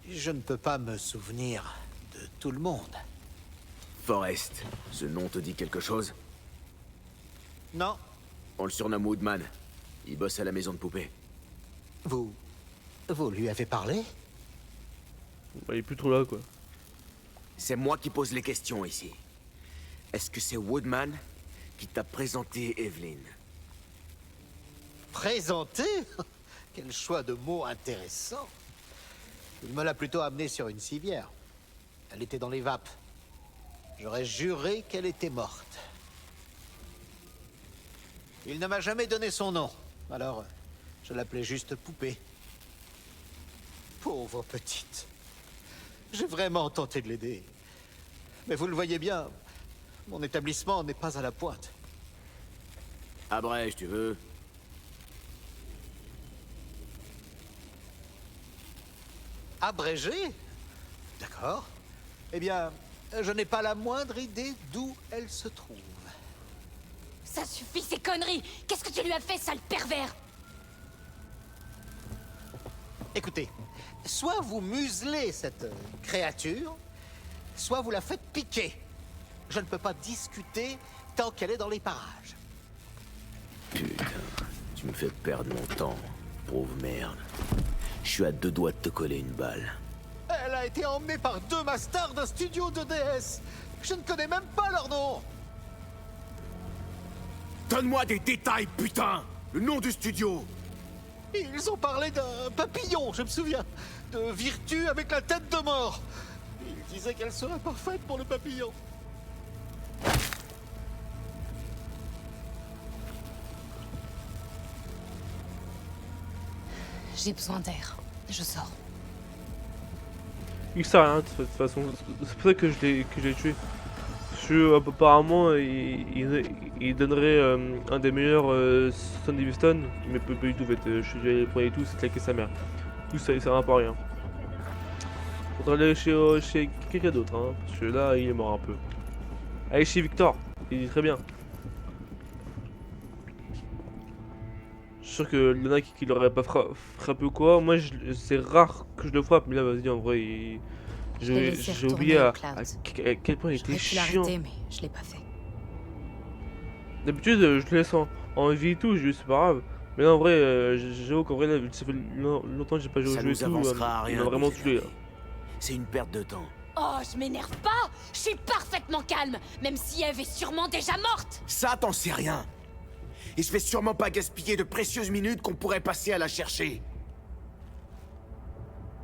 je ne peux pas me souvenir de tout le monde. Forrest. Ce nom te dit quelque chose? Non. On le surnomme Woodman. Il bosse à la maison de poupée. Vous lui avez parlé? Bah, il est plus trop là, quoi. C'est moi qui pose les questions ici. Est-ce que c'est Woodman qui t'a présenté Evelyn? Présenté? Quel choix de mots intéressant. Il me l'a plutôt amenée sur une civière. Elle était dans les vapes. J'aurais juré qu'elle était morte. Il ne m'a jamais donné son nom, alors je l'appelais juste Poupée. Pauvre petite. J'ai vraiment tenté de l'aider. Mais vous le voyez bien, mon établissement n'est pas à la pointe. Abrège, tu veux? Abrégé? D'accord. Eh bien, je n'ai pas la moindre idée d'où elle se trouve. Ça suffit ces conneries! Qu'est-ce que tu lui as fait, sale pervers? Écoutez, soit vous muselez cette créature, soit vous la faites piquer. Je ne peux pas discuter tant qu'elle est dans les parages. Putain, tu me fais perdre mon temps, pauvre merde. Je suis à 2 doigts de te coller une balle. Elle a été emmenée par 2 masters d'un studio de DS. Je ne connais même pas leur nom. Donne-moi des détails, putain! Le nom du studio! Ils ont parlé d'un papillon, je me souviens. De Virtu avec la tête de mort. Ils disaient qu'elle serait parfaite pour le papillon. J'ai besoin d'air. Je sors. Il sert à rien de toute façon. C'est pour ça que je l'ai tué. Parce que, apparemment, il donnerait un des meilleurs Sunny Houston, mais pas du tout. En fait, je suis déjà allé le prendre et tout, c'est claquer sa mère. Tout ça, il sert un peu à rien. Faudra aller chez quelqu'un d'autre, hein, parce que là, il est mort un peu. Allez chez Victor, il est très bien. Je suis sûr que le mec qui l'aurait pas frappé ou quoi, moi c'est rare que je le frappe, mais là vas-y en vrai j'ai oublié à quel point il était chiant. Mais je l'ai pas fait. D'habitude je le laisse en vie et tout, je dis c'est pas grave. Mais là en vrai, j'avoue qu'en vrai là, ça fait longtemps que j'ai pas joué au jeu et tout, il m'a vraiment tué. C'est une perte de temps. Oh, je m'énerve pas! Je suis parfaitement calme, même si Eve est sûrement déjà morte! Ça, t'en sais rien. Et je vais sûrement pas gaspiller de précieuses minutes qu'on pourrait passer à la chercher.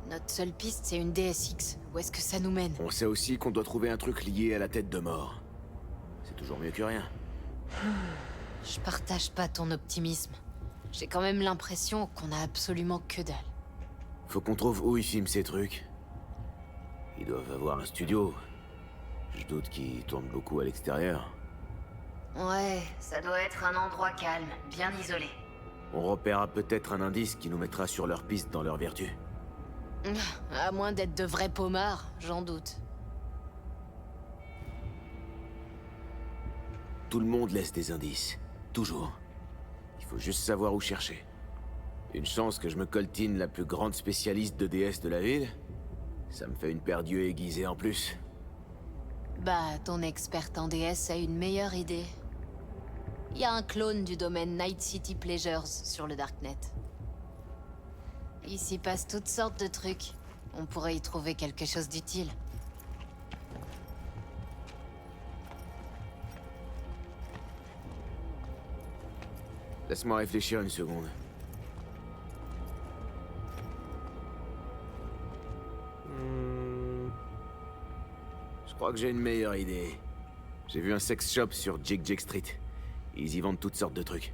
Notre seule piste, c'est une DSX. Où est-ce que ça nous mène? On sait aussi qu'on doit trouver un truc lié à la tête de mort. C'est toujours mieux que rien. Je partage pas ton optimisme. J'ai quand même l'impression qu'on a absolument que dalle. Faut qu'on trouve où ils filment ces trucs. Ils doivent avoir un studio. Je doute qu'ils tournent beaucoup à l'extérieur. Ouais, ça doit être un endroit calme, bien isolé. On repérera peut-être un indice qui nous mettra sur leur piste dans leur vertu. À moins d'être de vrais pommards, j'en doute. Tout le monde laisse des indices. Toujours. Il faut juste savoir où chercher. Une chance que je me coltine la plus grande spécialiste de DS de la ville. Ça me fait une paire d'yeux aiguisés en plus. Bah, ton experte en DS a une meilleure idée. Il y a un clone du domaine Night City Pleasures sur le Darknet. Il s'y passe toutes sortes de trucs. On pourrait y trouver quelque chose d'utile. Laisse-moi réfléchir une seconde. Je crois que j'ai une meilleure idée. J'ai vu un sex shop sur Jig Street. Ils y vendent toutes sortes de trucs.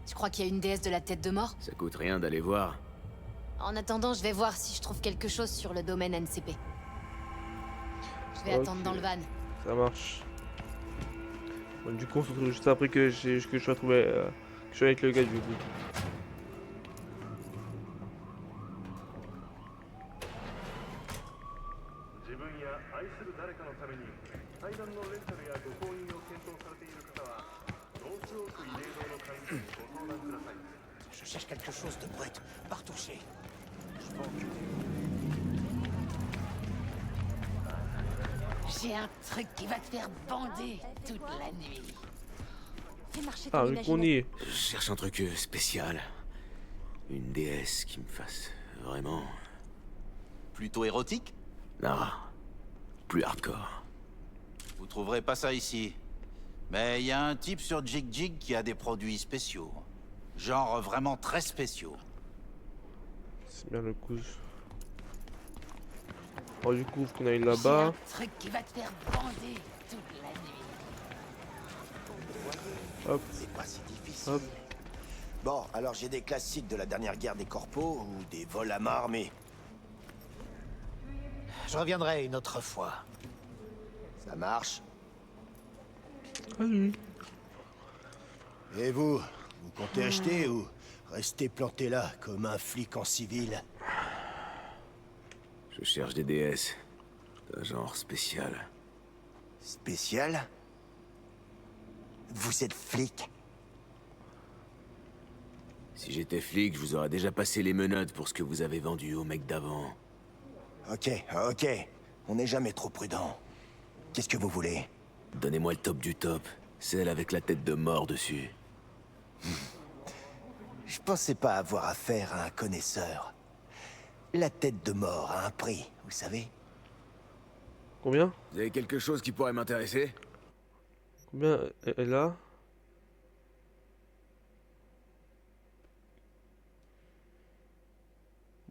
Tu crois qu'il y a une déesse de la tête de mort? Ça coûte rien d'aller voir. En attendant, je vais voir si je trouve quelque chose sur le domaine NCP. Je vais attendre dans le van. Ça marche. Bon, du coup, on se retrouve juste après que je sois trouvé, que je suis avec le gars du coup. Je cherche quelque chose de brut, partouché. J'ai un truc qui va te faire bander toute la nuit. Fais marcher ton imagination. On y est. Je cherche un truc spécial. Une déesse qui me fasse vraiment Plutôt érotique? Non, plus hardcore. Vous trouverez pas ça ici. Mais il y a un type sur Jig Jig qui a des produits spéciaux. Genre vraiment très spéciaux. C'est bien le coup. Oh, du coup, faut qu'on aille là-bas. Truc qui va te faire bander toute la nuit. Hop. C'est pas si difficile. Hop. Bon, alors j'ai des classiques de la dernière guerre des corpos ou des vols à main armée. Je reviendrai une autre fois. Ça marche. Allez. Et vous comptez acheter ou rester planté là comme un flic en civil? Je cherche des DS. D'un genre spécial. Spécial? Vous êtes flic? Si j'étais flic, je vous aurais déjà passé les menottes pour ce que vous avez vendu au mec d'avant. Ok. On n'est jamais trop prudent. Qu'est-ce que vous voulez? Donnez-moi le top du top. Celle avec la tête de mort dessus. Je pensais pas avoir affaire à un connaisseur. La tête de mort a un prix, vous savez? Combien? Vous avez quelque chose qui pourrait m'intéresser? Combien est là?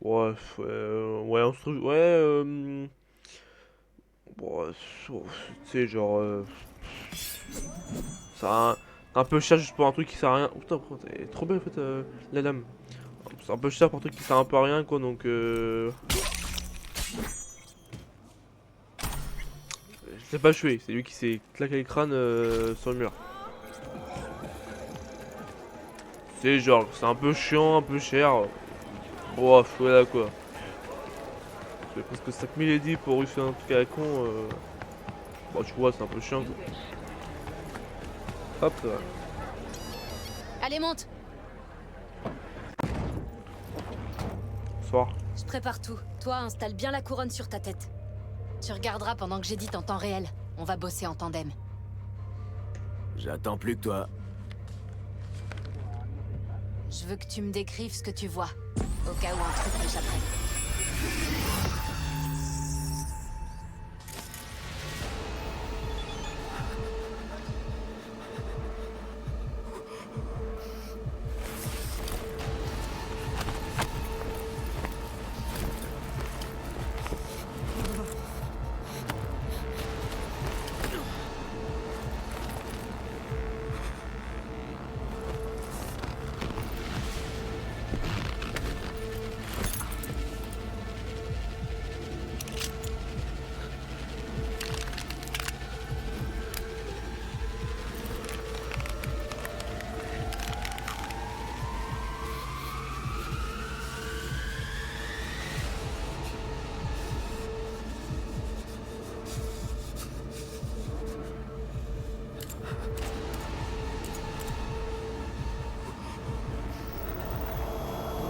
Ouais, ouais, on se trouve. Ouais, bon, tu sais, genre. Ça un peu cher juste pour un truc qui sert à rien. Oh, putain, elle est trop belle en fait, la lame. C'est un peu cher pour un truc qui sert un peu à rien, quoi, donc. Je l'ai pas tué, c'est lui qui s'est claqué le crâne sur le mur. C'est genre, c'est un peu chiant, un peu cher. Bref, voilà quoi. C'est presque 5000 edits pour réussir un truc à la con. Bon, tu vois, c'est un peu chiant quoi. Hop, ça va. Allez, monte. Bonsoir. Je prépare tout. Toi, installe bien la couronne sur ta tête. Tu regarderas pendant que j'édite en temps réel. On va bosser en tandem. J'attends plus que toi. Je veux que tu me décrives ce que tu vois, au cas où un truc m'échapperait.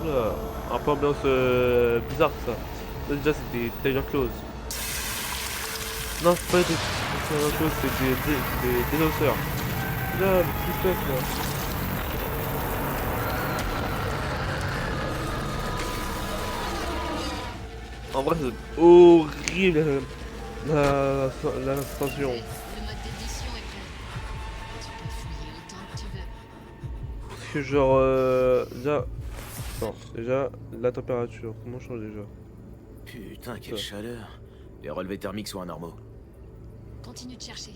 Oula, un peu ambiance bizarre ça. Là, déjà c'est des Tiger Claws. Non, c'est pas des Tiger Claws, c'est des dénonceurs. Là, le petit stuff là. En vrai, c'est horrible la sensation. Parce que genre, déjà... Attends, déjà, la température, comment change déjà? Putain, quelle chaleur. Les relevés thermiques sont anormaux. Continue de chercher.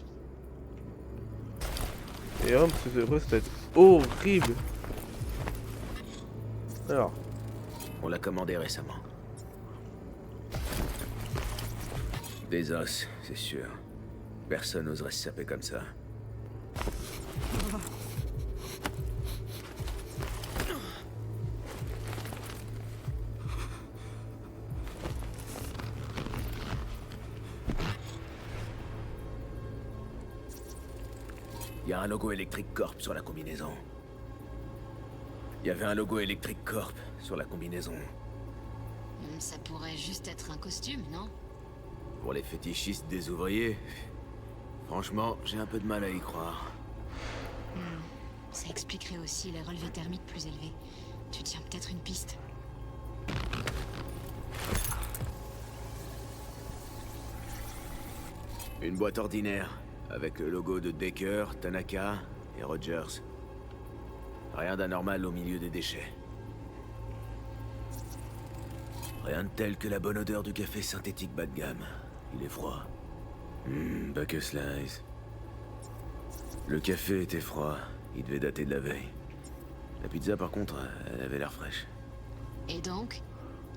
Et parce que c'est vrai, ça va être horrible. Alors. On l'a commandé récemment. Des os, c'est sûr. Personne n'oserait se saper comme ça. Il y a un logo Electric Corp sur la combinaison. Il y avait un logo Electric Corp sur la combinaison. Ça pourrait juste être un costume, non? Pour les fétichistes des ouvriers, franchement, j'ai un peu de mal à y croire. Ça expliquerait aussi les relevés thermiques plus élevés. Tu tiens peut-être une piste. Une boîte ordinaire, avec le logo de Decker, Tanaka et Rogers. Rien d'anormal au milieu des déchets. Rien de tel que la bonne odeur du café synthétique bas de gamme. Il est froid. Buck Slice. Le café était froid, il devait dater de la veille. La pizza par contre, elle avait l'air fraîche. Et donc?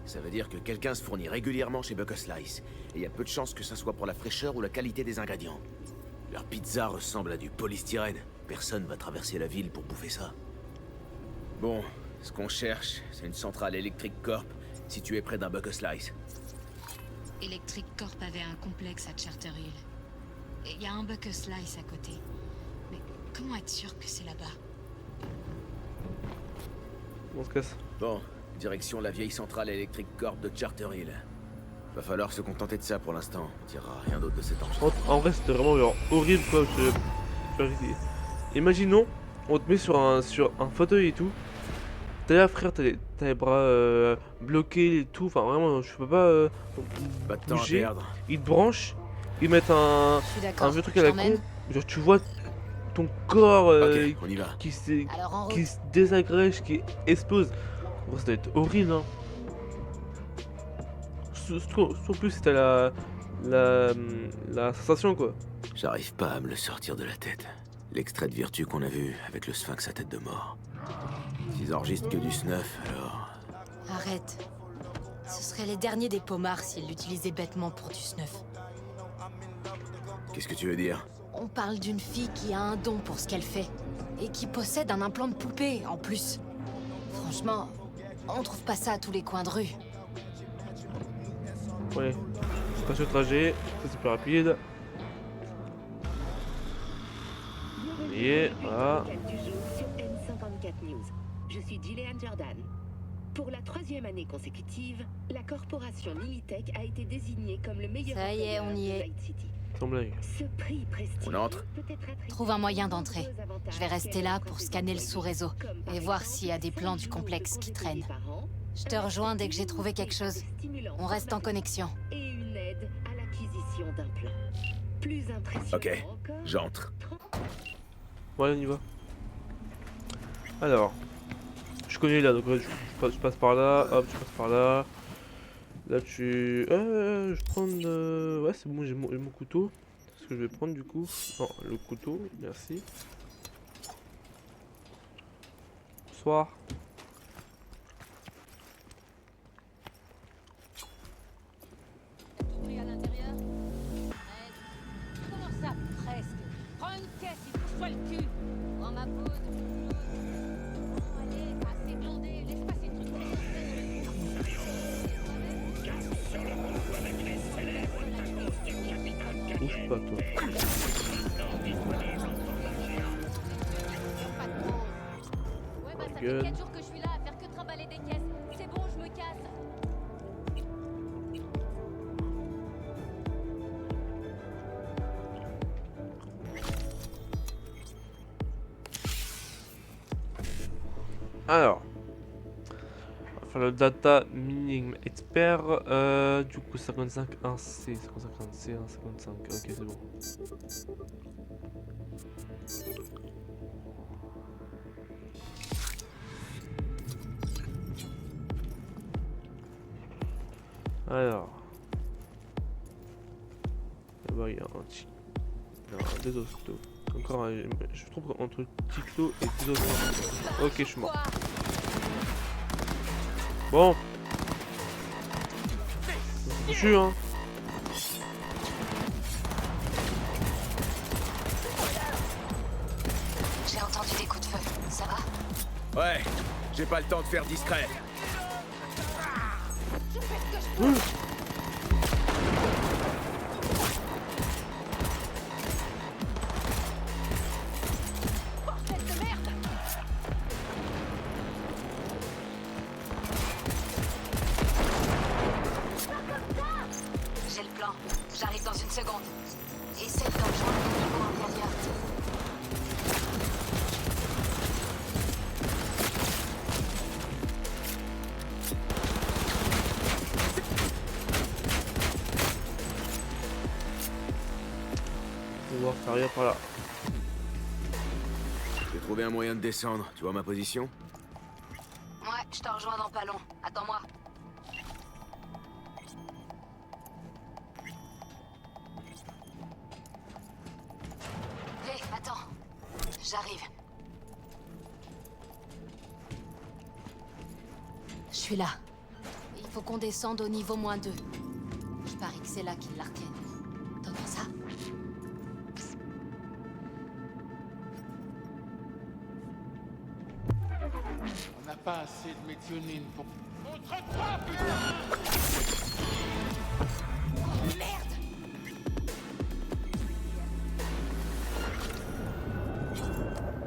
Ça veut dire que quelqu'un se fournit régulièrement chez Buck Slice, et il y a peu de chances que ça soit pour la fraîcheur ou la qualité des ingrédients. Leur pizza ressemble à du polystyrène. Personne va traverser la ville pour bouffer ça. Bon, ce qu'on cherche, c'est une centrale Electric Corp située près d'un Buck Slice. Electric Corp avait un complexe à Charter Hill. Et il y a un Buck Slice à côté. Mais comment être sûr que c'est là-bas? On se casse. Bon, direction la vieille centrale Electric Corp de Charter Hill. Va falloir se contenter de ça pour l'instant. On tirera rien d'autre de cet enregistrement. En vrai, c'était vraiment genre horrible quoi. Imaginons, on te met sur un fauteuil et tout. T'es là, frère, t'as les bras bloqués et tout. Enfin, vraiment, je peux pas de temps à bouger. perdre. Ils te branchent, ils mettent un vieux truc à la con. Genre, tu vois ton corps Ok, on y va. qui se désagrège, qui explose. En vrai, ça doit être horrible, hein. Surtout plus si t'as la sensation, quoi. J'arrive pas à me le sortir de la tête. L'extrait de Virtue qu'on a vu avec le sphinx à tête de mort. S'ils enregistrent que du snuff, alors... Arrête. Ce serait les derniers des pommards s'ils l'utilisaient bêtement pour du snuff. Qu'est-ce que tu veux dire? On parle d'une fille qui a un don pour ce qu'elle fait. Et qui possède un implant de poupée, en plus. Franchement, on trouve pas ça à tous les coins de rue. Ouais, c'est pas ce trajet, ça c'est plus rapide. Et voilà. Je suis Gillian Jordan. Pour la 3e année consécutive, la corporation Lilitech a été désignée comme le meilleur Ça y est, on y est. Sans blague. Ce prix prestigieux On entre. Trouve un moyen d'entrer. Je vais rester là pour scanner le sous-réseau et voir s'il y a des plans du complexe qui traînent. Je te rejoins dès que j'ai trouvé quelque chose. On reste en connexion. Et une aide à l'acquisition d'un plan. Plus impressionnant Ok, j'entre. Ouais, on y va. Alors, je connais là, donc je passe par là, hop, je passe par là. Là, je vais prendre... Ouais, c'est bon, j'ai mon couteau. C'est ce que je vais prendre du coup. Non, le couteau, merci. Bonsoir. À l'intérieur. Comment ça, presque? Prends une caisse et touche-toi le cul. Prends ma poudre. Oh, allez, assez blindé, laisse passer le truc. Bouge pas, toi. Ouais, bah ça fait 4 jours que je suis là à faire que trimballer des caisses. C'est bon, je me casse. Alors, on va faire le data mining expert. Du coup, 55 1C, 55 1C, 55. Ok, c'est bon. Alors, là-bas il y a un petit. Des ostos. Encore un. Je trouve entre Ticto et des ostos. Ok, je suis mort. Bon. Je suis hein. J'ai entendu des coups de feu. Ça va? Ouais, j'ai pas le temps de faire discret. J'ai le plan. J'arrive dans une seconde. Essaye de rejoindre le niveau intérieur. voir ça arrive par là. J'ai trouvé un moyen de descendre. Tu vois ma position? Ouais, je te rejoins dans pas long. Attends-moi. Hé, attends. J'arrive. Je suis là. Il faut qu'on descende au niveau -2. Je parie que c'est là qu'ils la retiennent. T'entends ça? On n'a pas assez de méthionine pour... Montre-toi, putain! Merde!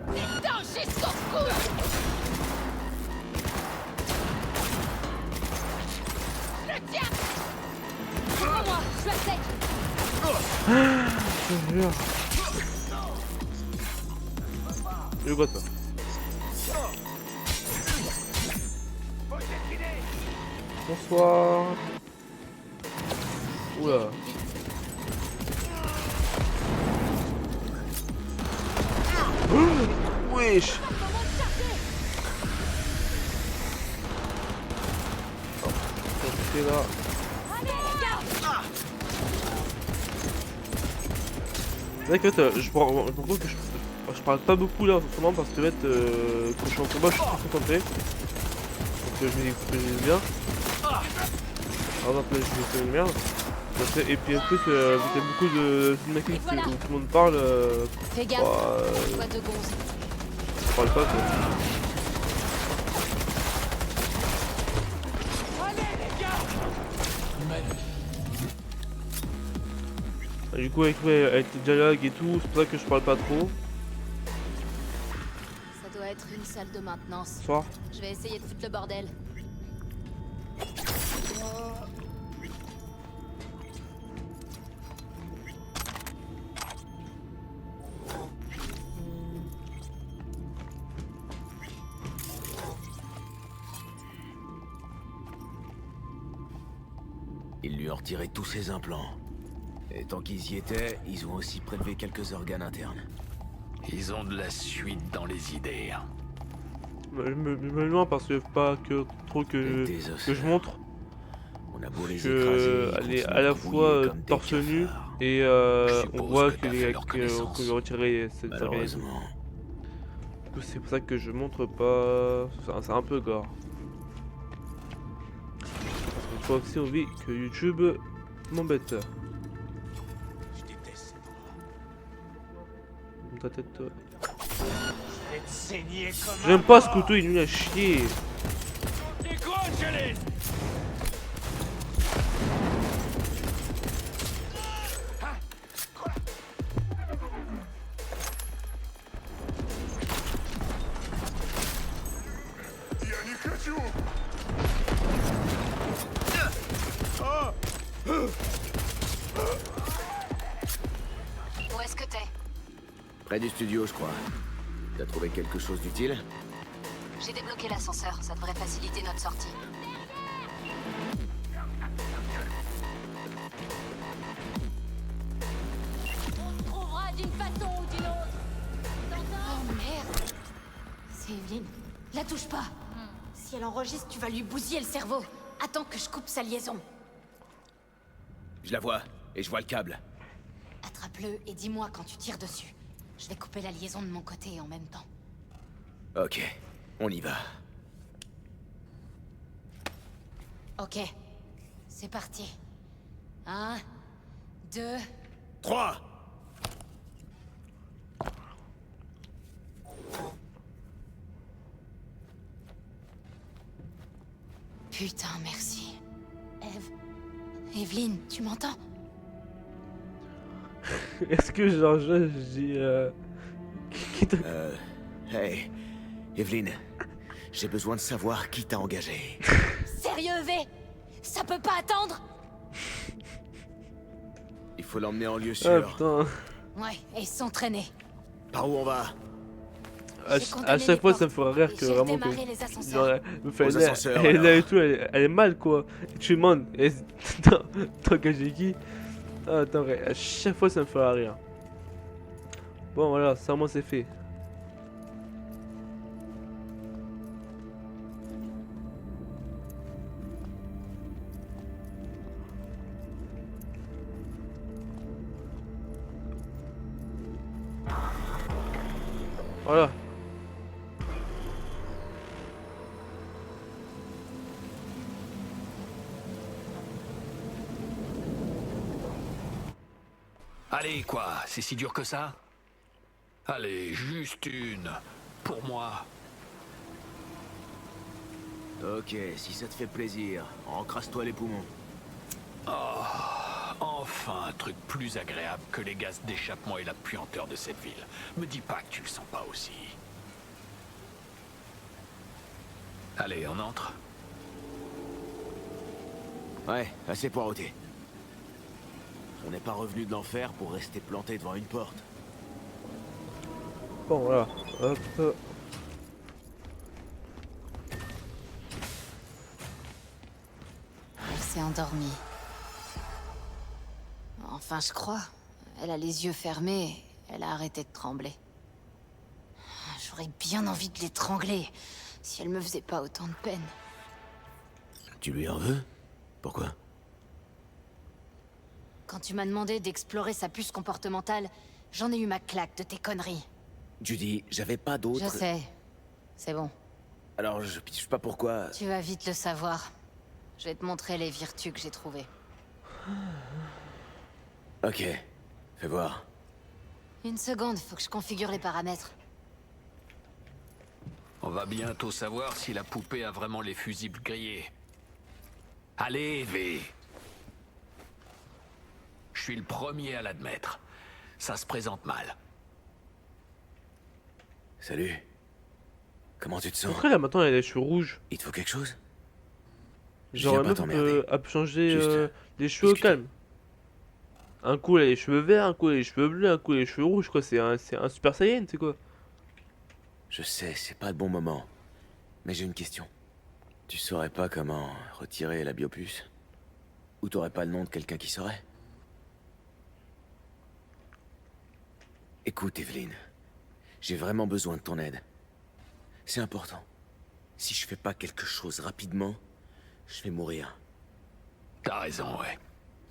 Putain, j'ai son cou! Je le tiens! Prends-moi, je suis à sec! Je jure. Le quoi toi? Bonsoir. Oula. Wesh. C'est là. C'est vrai que je pense que je parle pas beaucoup là en ce moment parce que quand je suis en combat je suis très concentré. Donc je m'exprime bien. Par exemple là je fais une merde. Et puis en plus il y a beaucoup de cinématiques où tout le monde parle. Fais gaffe, quoi de gonze. Je parle pas quoi. Et du coup avec les dialogues et tout, c'est pour ça que je parle pas trop. Ça doit être une salle de maintenance. Bonsoir. Je vais essayer de foutre le bordel. Ils lui ont retiré tous ses implants. Et tant qu'ils y étaient, ils ont aussi prélevé quelques organes internes. Ils ont de la suite dans les idées. Je me demande parce que pas que trop que je montre. On a beau les Elle est à la fois torse nu et on voit qu'on lui a retiré cette organe. C'est pour ça que je montre pas. C'est un peu gore. Il faut aussi envie que YouTube m'embête. Ta tête. J'aime pas ce couteau, il est nul à chier. Où est-ce que t'es? Près du studio, je crois. T'as trouvé quelque chose d'utile? J'ai débloqué l'ascenseur, ça devrait faciliter notre sortie. On se trouvera d'une façon ou d'une autre. Oh merde! C'est Evelyn. La touche pas. Si elle enregistre, tu vas lui bousiller le cerveau. Attends que je coupe sa liaison. Je la vois, et je vois le câble. Attrape-le et dis-moi quand tu tires dessus. Je vais couper la liaison de mon côté en même temps. Ok, on y va. Ok, c'est parti. 1, 2... 3. Putain, merci. Evelyn, tu m'entends? Est-ce que genre je dis qui t'a... Hey, Evelyn, j'ai besoin de savoir qui t'a engagé. Sérieux, V? Ça peut pas attendre? Il faut l'emmener en lieu Ah sûr. putain. Ouais, et s'entraîner. Par où on va? À chaque fois ça me ferait rire que vraiment que genre, elle est là et tout, elle est mal quoi. Et tu me demandes, t'as engagé qui? Ah, attends, à chaque fois ça me ferait rire. Bon voilà, ça au moins c'est fait. Voilà. Allez, quoi, c'est si dur que ça? Allez, juste une. Pour moi. Ok, si ça te fait plaisir, encrasse-toi les poumons. Oh, enfin un truc plus agréable que les gaz d'échappement et la puanteur de cette ville. Me dis pas que tu le sens pas aussi. Allez, on entre. Ouais, assez poireauté. On n'est pas revenu de l'enfer pour rester planté devant une porte. Bon voilà, hop. Elle s'est endormie. Enfin, je crois. Elle a les yeux fermés, elle a arrêté de trembler. J'aurais bien envie de l'étrangler, si elle me faisait pas autant de peine. Tu lui en veux? Pourquoi? Quand tu m'as demandé d'explorer sa puce comportementale, j'en ai eu ma claque de tes conneries. Judy, j'avais pas d'autre... Je sais. C'est bon. Alors je piche pas pourquoi... Tu vas vite le savoir. Je vais te montrer les vertus que j'ai trouvées. Ok, fais voir. Une seconde, faut que je configure les paramètres. On va bientôt savoir si la poupée a vraiment les fusibles grillés. Allez, V. Je suis le premier à l'admettre. Ça se présente mal. Salut. Comment tu te sens? Pourquoi là maintenant elle a les cheveux rouges? Il te faut quelque chose? Genre la meuf elle peut changer les cheveux au calme. Un coup elle a les cheveux verts, un coup elle a les cheveux bleus, un coup elle a les cheveux rouges quoi, c'est un Super Saiyan, c'est quoi? Je sais, c'est pas le bon moment. Mais j'ai une question. Tu saurais pas comment retirer la biopuce? Ou t'aurais pas le nom de quelqu'un qui saurait? Écoute, Evelyn. J'ai vraiment besoin de ton aide. C'est important. Si je fais pas quelque chose rapidement, je vais mourir. T'as raison, ouais.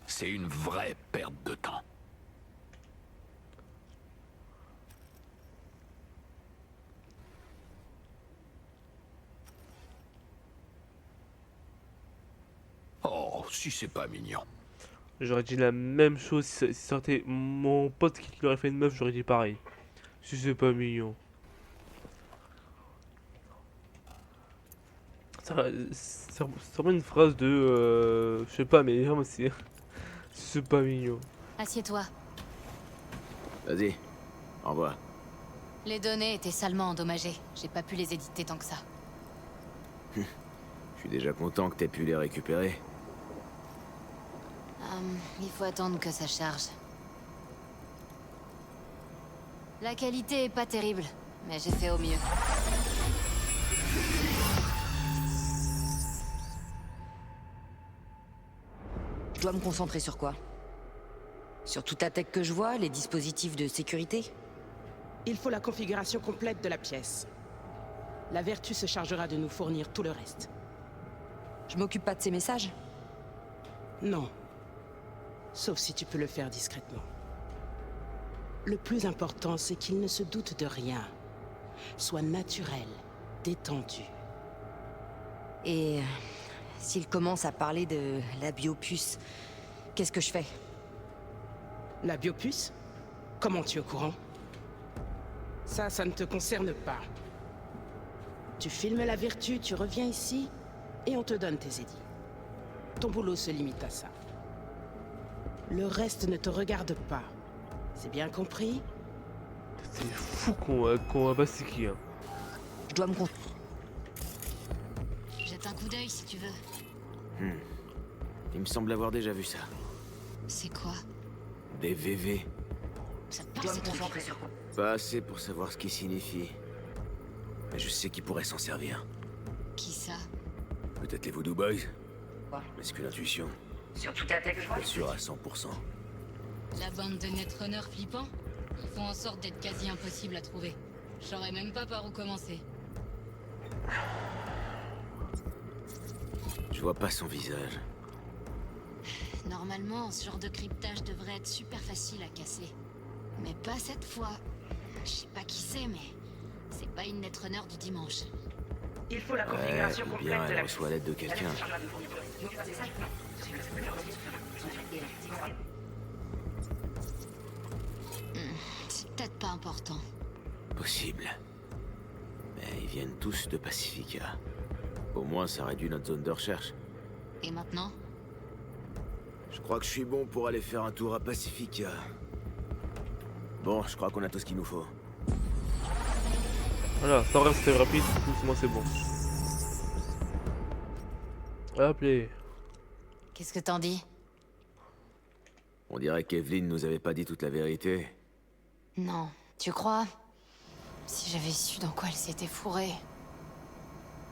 C'est une vraie perte de temps. Oh, si c'est pas mignon. J'aurais dit la même chose si c'était mon pote qui lui aurait fait une meuf, j'aurais dit pareil. Si c'est pas mignon. C'est vraiment une phrase de... je sais pas, mais vraiment c'est pas mignon. Assieds-toi. Vas-y, envoie. Les données étaient salement endommagées. J'ai pas pu les éditer tant que ça. Je suis déjà content que t'aies pu les récupérer. Il faut attendre que ça charge. La qualité est pas terrible, mais j'ai fait au mieux. Je dois me concentrer sur quoi? Sur toute la tech que je vois, les dispositifs de sécurité? Il faut la configuration complète de la pièce. La vertu se chargera de nous fournir tout le reste. Je m'occupe pas de ces messages? Non. Sauf si tu peux le faire discrètement. Le plus important, c'est qu'il ne se doute de rien. Sois naturel, détendu. Et s'il commence à parler de la biopuce, qu'est-ce que je fais? La biopuce? Comment tu es au courant? Ça ne te concerne pas. Tu filmes la vertu, tu reviens ici, et on te donne tes édits. Ton boulot se limite à ça. Le reste ne te regarde pas. C'est bien compris? C'est fou qu'on va passer qui, hein. Je dois me Jette un coup d'œil si tu veux. Il me semble avoir déjà vu ça. C'est quoi? Des VV. Ça te parle, ces trucs? sur quoi? Pas assez pour savoir ce qu'ils signifient. Mais je sais qui pourrait s'en servir. Qui ça? Peut-être les Voodoo Boys? Quoi? Est-ce que l'intuition? Sur toute la tech, je vois? Pas sûr à 100%. La bande de Netrunner flippant? Ils font en sorte d'être quasi impossible à trouver. Je saurais même pas par où commencer. Je vois pas son visage. Normalement, ce genre de cryptage devrait être super facile à casser. Mais pas cette fois. Je sais pas qui c'est, mais c'est pas une netrunner du dimanche. Il faut la configuration complète bien, elle reçoit l'aide de quelqu'un. C'est peut-être pas important. Possible. Mais ils viennent tous de Pacifica. Au moins, ça réduit notre zone de recherche. Et maintenant? Je crois que je suis bon pour aller faire un tour à Pacifica. Bon, je crois qu'on a tout ce qu'il nous faut. Voilà, sans rester rapide, doucement c'est bon. Hop les. Qu'est-ce que t'en dis? On dirait qu'Evelyn nous avait pas dit toute la vérité. Non, tu crois? Si j'avais su dans quoi elle s'était fourrée.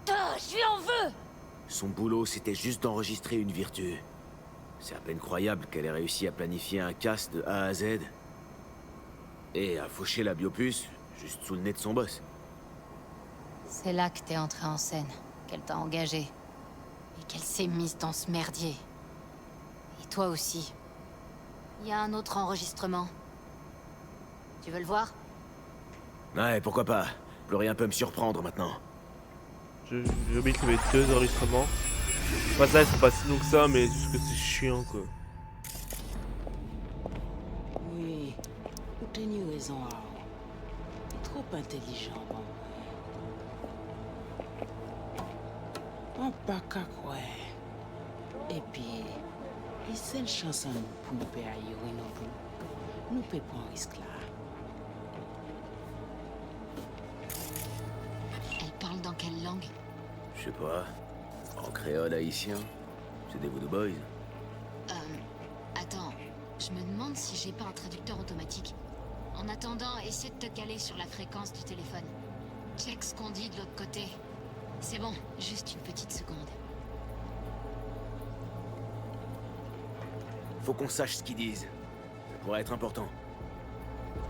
Je lui en veux! Son boulot, c'était juste d'enregistrer une vertu. C'est à peine croyable qu'elle ait réussi à planifier un casse de A à Z. Et à faucher la biopuce, juste sous le nez de son boss. C'est là que t'es entré en scène, qu'elle t'a engagé. Et qu'elle s'est mise dans ce merdier. Et toi aussi. Il y a un autre enregistrement. Tu veux le voir? Ouais, pourquoi pas. Plus rien peut me surprendre maintenant. J'ai oublié qu'il y avait 2 enregistrements. Pas ça, c'est pas si long que ça, mais juste que c'est chiant quoi. Oui, t'as eu raison. Trop intelligent, bon. On pas qu'à quoi. Et puis, les seules chances pour nous payer nous pouvons pas un risque là. Elle parle dans quelle langue? Je sais pas. En créole haïtien. C'est des Voodoo Boys. Attends. Je me demande si j'ai pas un traducteur automatique. En attendant, essaie de te caler sur la fréquence du téléphone. Check ce qu'on dit de l'autre côté. C'est bon, juste une petite seconde. Faut qu'on sache ce qu'ils disent. Ça pourrait être important.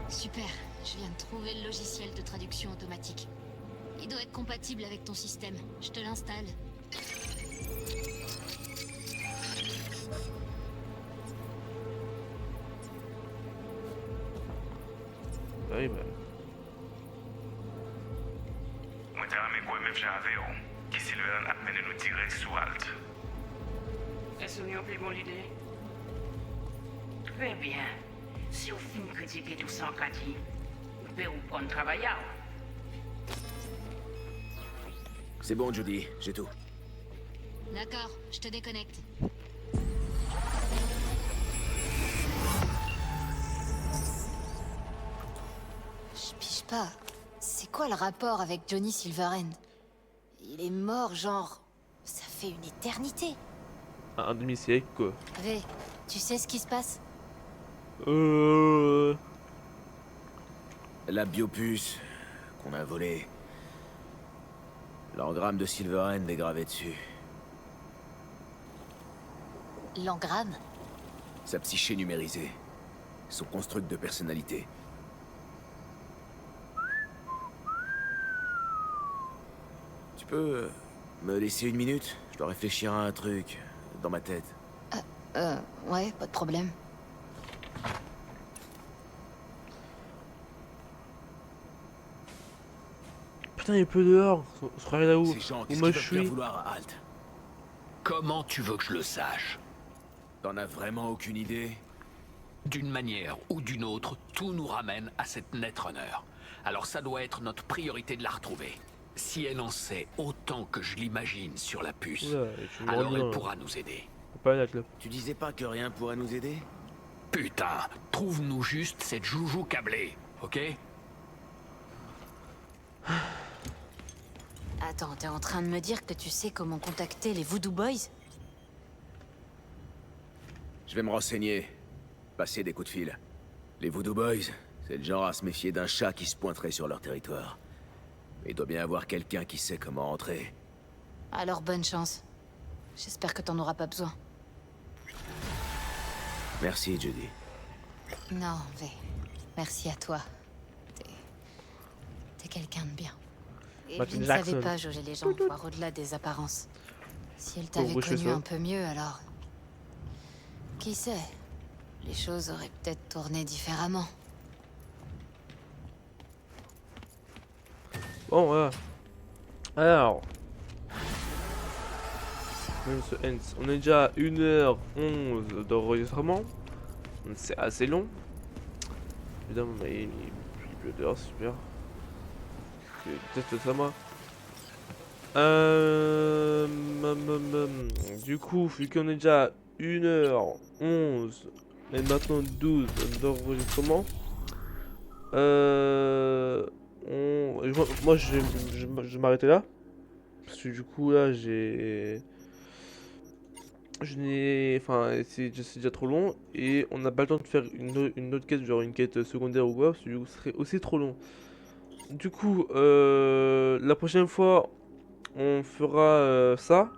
Super, je viens de trouver le logiciel de traduction automatique. Il doit être compatible avec ton système. Je te l'installe. Oui, bah. Moi, t'as ramé quoi, même j'avais, qui Silver a peine de nous tirer sous halte. Est-ce une plus bonne idée? Très bien. Si vous finissez critiquer tout ça en Cathy, vous pouvez vous prendre travail à. C'est bon, Judy, j'ai tout. D'accord, je te déconnecte. Je pige pas. C'est quoi le rapport avec Johnny Silverhand? Il est mort, genre... Ça fait une éternité. Un demi-siècle quoi. V, tu sais ce qui se passe? La biopuce qu'on a volée. L'engramme de Silverhand est gravé dessus. L'engramme? Sa psyché numérisée. Son construct de personnalité. Tu peux me laisser une minute? Je dois réfléchir à un truc dans ma tête. Ouais, pas de problème. Putain, il pleut dehors. On se croirait là où? Ces gens, Où qu'est-ce moi qu'ils je peuvent bien suis? vouloir à Halt? Comment tu veux que je le sache? T'en as vraiment aucune idée? D'une manière ou d'une autre, tout nous ramène à cette Netrunner. Alors ça doit être notre priorité de la retrouver. Si elle en sait autant que je l'imagine sur la puce, Oula, tu me alors rends elle bien. pourra nous aider. Faut pas aller à la clope. Tu disais pas que rien pourrait nous aider? Putain, trouve-nous juste cette joujou câblée, ok? Attends, t'es en train de me dire que tu sais comment contacter les Voodoo Boys? Je vais me renseigner. Passer des coups de fil. Les Voodoo Boys, c'est le genre à se méfier d'un chat qui se pointerait sur leur territoire. Mais il doit bien y avoir quelqu'un qui sait comment entrer. Alors bonne chance. J'espère que t'en auras pas besoin. Merci, Judy. Non, V. Merci à toi. T'es quelqu'un de bien. Et Michael ne Jackson. savait pas jauger les gens, voir au-delà des apparences. Si elle t'avait Pourquoi je fais connu ça un peu mieux, alors... Qui sait? Les choses auraient peut-être tourné différemment. Bon, voilà. Alors. Monsieur Hens, on est déjà à 1h11 d'enregistrement. C'est assez long. Évidemment, mais il pleut dehors, super. Je teste ça, moi. Du coup, vu qu'on est déjà à 1h11 et maintenant 12 d'enregistrement, moi je vais m'arrêter là. Parce que du coup, là, enfin, c'est déjà trop long et on n'a pas le temps de faire une autre quête, genre une quête secondaire ou quoi, parce que du coup, ce serait aussi trop long. Du coup, la prochaine fois, on fera ça.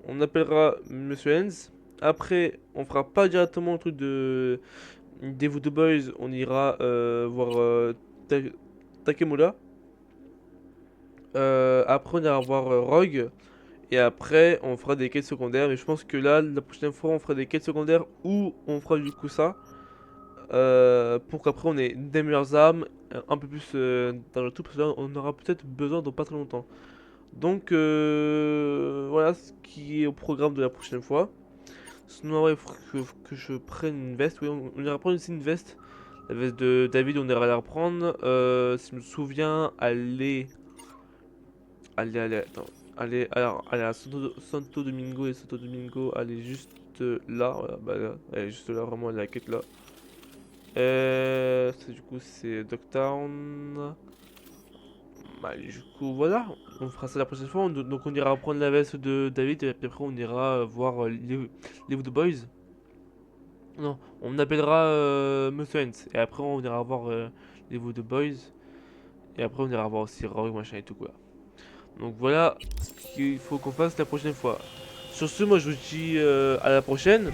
On appellera Monsieur Hens. Après, on fera pas directement le truc de Devil the Boys. On ira voir Takemura. Après, on ira voir Rogue. Et après, on fera des quêtes secondaires. Mais je pense que là, la prochaine fois, on fera des quêtes secondaires ou on fera du coup ça. Pour qu'après, on ait des meilleures armes. Un peu plus dans le tout. Parce que là, on aura peut-être besoin dans pas très longtemps. Donc, voilà ce qui est au programme de la prochaine fois. Sinon, ouais, il faut que je prenne une veste. Oui, on ira prendre aussi une veste. La veste de David, on ira la reprendre. Si je me souviens, attends. Alors, aller à Santo Domingo et Santo Domingo, elle est juste là. Voilà, bah là, elle est juste là, vraiment, elle est à la quête là. Du coup, c'est Dogtown. Bah, du coup, voilà, on fera ça la prochaine fois. Donc, on ira prendre la veste de David et puis après, on ira voir les The Boys. Non, on appellera Monsieur Hens et après, on ira voir les The Boys. Et après, on ira voir aussi Rogue, machin et tout quoi. Donc, voilà ce qu'il faut qu'on fasse la prochaine fois. Sur ce, moi, je vous dis à la prochaine.